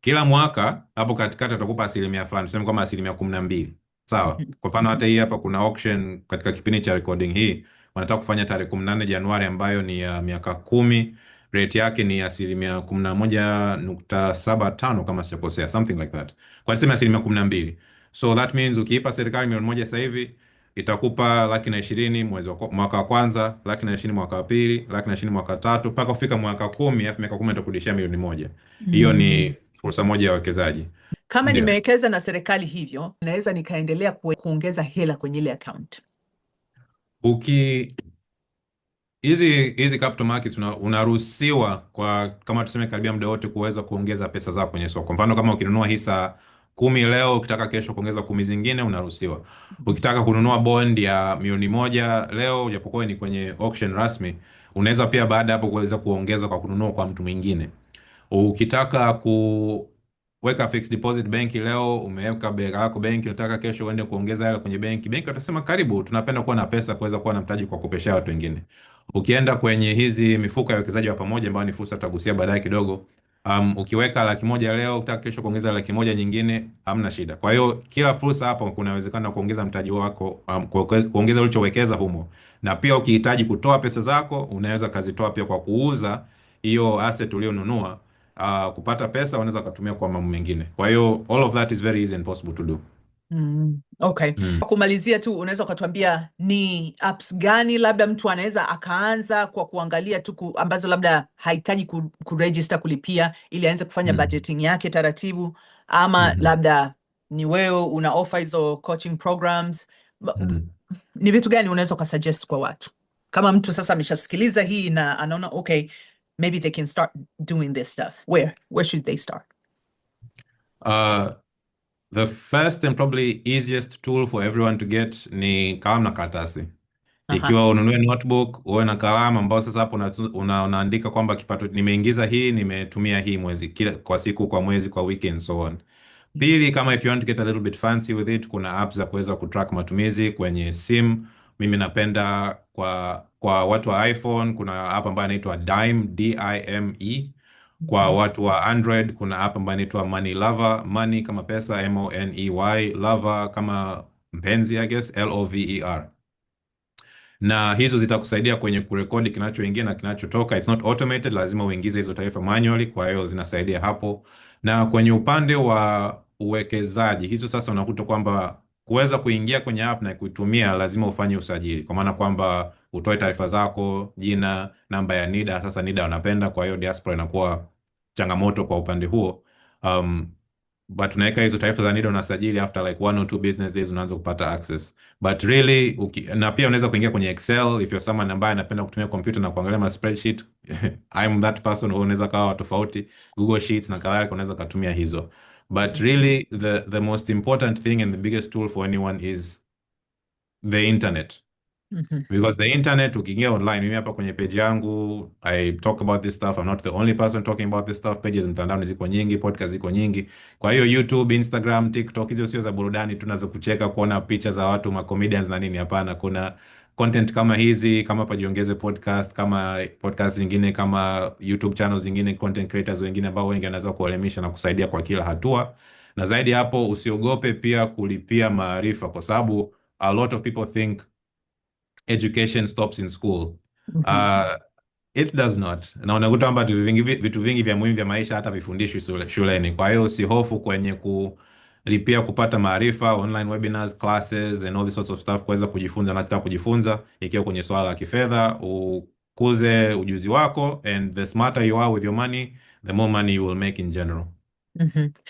Kila mwaka hapo katikati atakupa asilimia fulani, tuseme kama asilimia 12. Sawa? Kwa mfano hata hii hapa kuna auction katika kipindi cha recording hii wanataka kufanya tarehe 18 Januari, ambayo ni ya miaka 10. Rate yake ni asilimia 11.75 kama sijakosea, something like that. Kwa tuseme asilimia 12. So that means ukiipa serikali 1,000,000 sasa hivi itakupa 120,000 mwaka wa kwanza, 120,000 mwaka wa pili, 120,000 mwaka wa tatu, mpaka kufika mwaka 10, alafu miaka 10 itakurudishia 1,000,000. Hiyo ni fursa moja ya wawekezaji. Kama nimewekeza na serikali hivyo, naweza nikaendelea kuongeza hela kwenye ile account. Hizi capital markets unaruhusiwa kwa kama tuseme karibia muda wote kuweza kuongeza pesa zako kwenye soko. Kwa mfano kama ukinunua hisa 10 leo, ukitaka kesho kuongeza 10 zingine unaruhusiwa. Ukitaka kununua bond ya 1,000,000 leo, japokuwa ni kwenye auction rasmi, unaweza pia baada hapo kuweza kuongeza kwa kununua kwa mtu mwingine. Ukitaka kuweka fixed deposit benki leo, umeweka bega lako benki, unataka kesho uende kuongeza hela kwenye benki watasema karibu, tunapenda kuwa na pesa kuweza kuwa na mtaji kwa kukopesha watu wengine. Ukienda kwenye hizi mifuko ya uwekezaji wa pamoja, ambayo ni fursa tutagusia baadaye kidogo, ukiweka 100,000 leo, ukitaka kesho kuongeza 100,000 nyingine, hamna shida. Kwa hiyo kila fursa hapo kuna uwezekano wa kuongeza mtaji wako, kuongeza ulichowekeza humo. Na pia ukihitaji kutoa pesa zako, unaweza kazitoa pia kwa kuuza hiyo asset ulionunua, kupata pesa, unaweza kutumia kwa mambo mengine. Kwa hiyo all of that is very easy and possible to do. Okay. Kumalizia tu, unaweza ukatuambia ni apps gani labda mtu anaweza akaanza kwa kuangalia tu ambazo labda hahitaji kuregister kulipia, ili aanze kufanya budgeting yake taratibu, ama labda ni wewe una offer hizo coaching programs. Ni vitu gani unaweza ukasuggest kwa watu, kama mtu sasa ameshasikiliza hii na anaona okay, maybe they can start doing this stuff? Where should they start? The first and probably easiest tool for everyone to get ni kalamu na karatasi. Ikiwa ununue notebook, uwe na kalamu ambao sasa hapo unaandika kwamba kipato nimeingiza hii, nimetumia hii mwezi, kwa siku, kwa mwezi, kwa wiki and so on. Pili, kama if you want to get a little bit fancy with it, kuna apps za kuweza kutrack matumizi kwenye simu. Mimi napenda kwa watu wa iPhone, kuna app ambayo inaitwa Dime, DIME. Kwa watu wa Android kuna app ambayo inaitwa Money Lover, money kama pesa, MONEY, lover kama mpenzi, I guess, LOVER. Na hizo zitakusaidia kwenye kurekodi kinachoingia na kinachotoka. It's not automated, lazima uingize hizo taarifa manually, kwa hiyo zinasaidia hapo. Na kwenye upande wa uwekezaji, hizo sasa unakuta kwamba kuweza kuingia kwenye app na kuitumia lazima ufanye usajili, kwa maana kwamba utoe taarifa zako, jina, namba ya NIDA. Sasa NIDA wanapenda, kwa hiyo diaspora inakuwa changamoto kwa upande huo. But unaweka hizo taarifa za NIDA, unasajili, after like 1 or 2 business days unaanza kupata access. But really na pia unaweza kuingia kwenye Excel if you're someone ambaye anapenda kutumia computer na kuangalia ma spreadsheet. I'm that person. Unaweza kawa tofauti, Google Sheets na kadhalika, unaweza kutumia hizo. But really the most important thing and the biggest tool for anyone is the internet. Because the internet, ukiingia online, mimi hapa kwenye page yangu I talk about this stuff. I'm not the only person talking about this stuff. Pages mtandaoni ziko nyingi, podcast ziko nyingi. Kwa hiyo YouTube, Instagram, TikTok, hizo sio za burudani tunazo kucheka kuona picha za watu ma comedians na nini. Hapana, kuna content kama hizi, kama Pajiongeze podcast, kama podcast zingine, kama YouTube channels zingine, content creators wengine ambao wengi wanaweza kuelimisha na kusaidia kwa kila hatua. Na zaidi hapo, usiogope pia kulipia maarifa, kwa sababu a lot of people think education stops in school. It does not. Na unakuta kwamba vitu vingi vya muhimu vya maisha hata vifundishwi shuleni. Kwa hiyo usihofu kwenye kulipia kupata maarifa, online webinars, classes and all these sorts of stuff, kuweza kujifunza na hata kujifunza ikiwa kwenye swala la kifedha, ukuze ujuzi wako, and the smarter you are with your money, the more money you will make in general.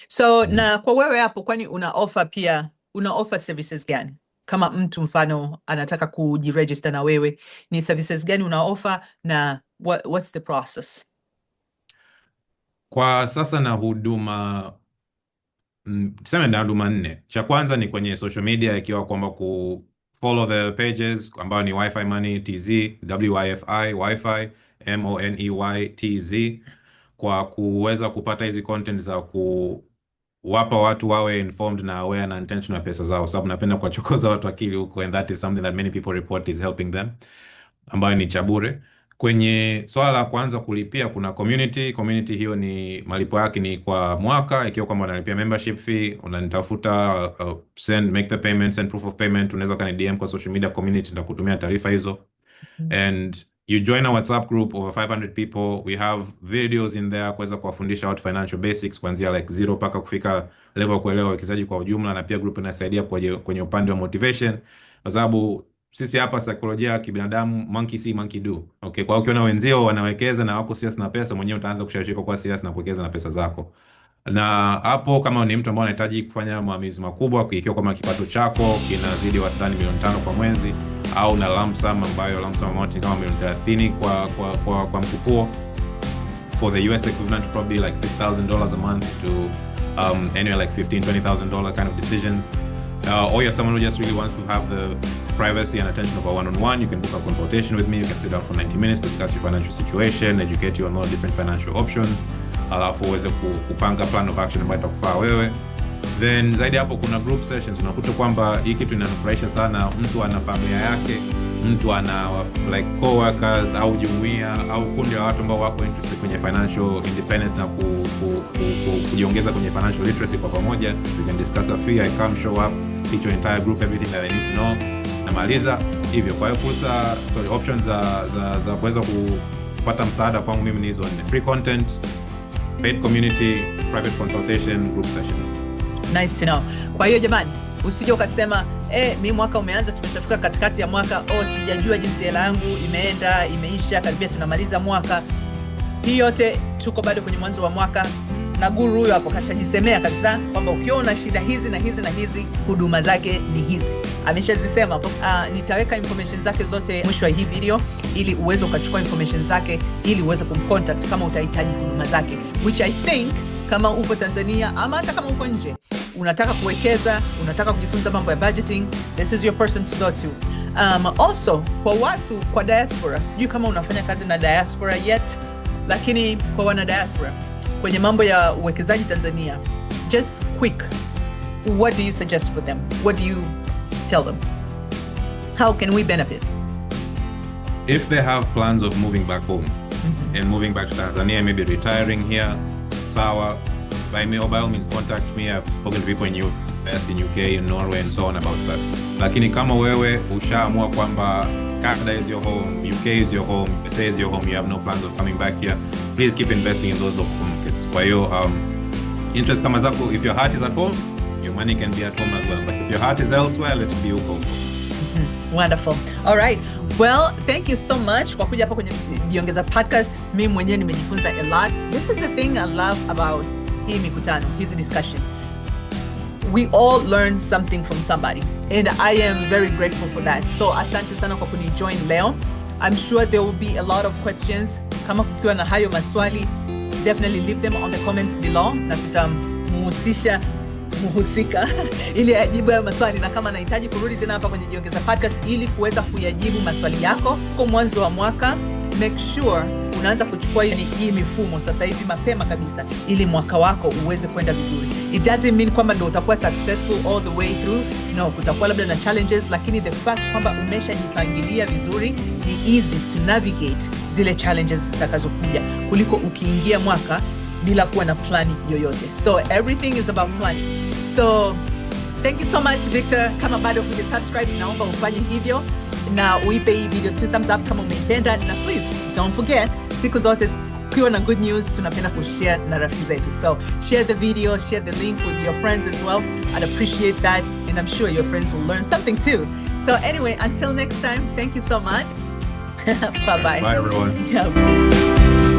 So na kwa wewe hapo, kwani una offer services gani? Kama mtu mfano anataka kujiregister na wewe, ni services gani una offer na what's the process? Kwa sasa na huduma tuseme na huduma 4. Cha kwanza ni kwenye social media, ikiwa kwamba follow the pages ambao ni WiFi Money TZ, WIFI WiFi MONEY TZ, kwa kuweza kupata hizi content za wapa watu wawe informed na aware na intention ya pesa zao, sababu napenda kuwachokoza watu akili huko, and that is something that many people report is helping them, ambayo ni cha bure. Kwenye swala la kwanza kulipia, kuna community hiyo ni malipo yake ni kwa mwaka, ikiwa kwamba unalipia membership fee, unanitafuta, make the payment, send proof of payment, unaweza kani DM kwa social media community, nitakutumia taarifa hizo. And you join a WhatsApp group over 500 people. We have videos in there kuweza kuwafundisha watu financial basics kuanzia like 0 mpaka kufika level kuelewa uwekezaji kwa ujumla, na pia group inasaidia kwenye upande wa motivation, kwa sababu sisi hapa saikolojia ya kibinadamu, monkey see monkey do. Okay, kwa ukiona wenzio wanawekeza na wako serious na pesa, mwenyewe utaanza kushawishika kwa serious na kuwekeza na pesa zako. Na hapo kama ni mtu ambaye anahitaji kufanya maamuzi makubwa, ikiwa kama kipato chako kinazidi wastani milioni 5 kwa mwezi, au na lump sum ambayo lump sum amount kama milioni 30 kwa mkupuo, for the US equivalent probably like $6,000 a month to anywhere like $15,000-$20,000 kind of decisions. Or you're someone who just really wants to have the privacy and attention of a one-on-one, you can book a consultation with me. You can sit down for 90 minutes, discuss your financial situation, educate you on all different financial options, alafu uweze kupanga plan of action ambayo itakufaa wewe. Then zaidi hapo kuna group sessions. Unakuta kwamba hii kitu inanifurahisha sana, mtu ana familia yake, mtu ana like co-workers au jumuiya au kundi la watu ambao wako interested kwenye financial independence na kujiongeza kwenye financial literacy kwa pamoja. We can discuss a fee, I come show up, teach your entire group everything that they need to know, namaliza hivyo. Kwa hiyo options za kuweza kupata msaada kwangu mimi ni hizo: free content, paid community, private consultation, group sessions. Nice to know. Kwa hiyo jamani, usije ukasema mimi mwaka umeanza, tumeshafika katikati ya mwaka, sijajua jinsi hela yangu imeisha, karibia tunamaliza mwaka. Hii yote tuko bado kwenye mwanzo wa mwaka, na guru huyo hapo kashajisemea kabisa kwamba ukiona shida hizi na hizi na hizi, huduma zake ni hizi. Ameshazisema. Nitaweka information zake zote mwisho wa hii video, ili uweze ukachukua information zake, ili uweze kumcontact kama utahitaji huduma zake, which I think kama upo Tanzania ama hata kama upo nje, unataka kuwekeza, unataka kujifunza mambo ya budgeting, this is your person to go to. Also kwa watu kwa diaspora, sijui kama unafanya kazi na diaspora yet, lakini kwa wana diaspora kwenye mambo ya uwekezaji Tanzania, just quick, what do you suggest for them? What do you tell them? How can we benefit? If they have plans of moving back home, and moving back to Tanzania, maybe retiring here, sawa, by all means contact me. I've spoken to people in US, in UK, in Norway and so on about that. Lakini kama wewe ushaamua kwamba Canada is your home, UK is your home, USA is your home, you have no plans of coming back here, please keep investing in those local markets. Kwa hiyo interest kama zako, if your heart is at home, your money can be at home as well. But if your heart is elsewhere, let it be huko. Wonderful. All right. Well, thank you so much kwa kuja hapa kwenye Jiongeza podcast. Mimi mwenyewe nimejifunza a lot. This is the thing I love about hii mikutano, hizi discussion. We all learn something from somebody, and I am very grateful for that. So asante sana kwa kunijoin leo. I'm sure there will be a lot of questions. Kama kukiwa na hayo maswali, definitely leave them on the comments below na tutamhusika ili ajibu hayo maswali, na kama nahitaji kurudi tena hapa kwenye Jiongeza podcast ili kuweza kuyajibu maswali yako kwa mwanzo wa mwaka, make sure unaanza kuchukua hii mifumo sasa hivi mapema kabisa ili mwaka wako uweze kwenda vizuri. It doesn't mean kwamba ndio utakuwa successful all the way through. No, kutakuwa labda na challenges, lakini the fact kwamba umeshajipangilia vizuri, ni easy to navigate zile challenges zitakazokuja kuliko ukiingia mwaka bila kuwa na plani yoyote. So everything is about planning. So thank you so much, Victor. Kama bado hujasubscribe, naomba ufanye hivyo na uipe hii video 2 thumbs up kama umeipenda, na please don't forget, siku zote kukiwa na good news tunapenda kushare na rafiki zetu. So share the video, share the link with your friends as well. I'd appreciate that, and I'm sure your friends will learn something too. So anyway, until next time, thank you so much. Bye-bye. Bye everyone. Yeah.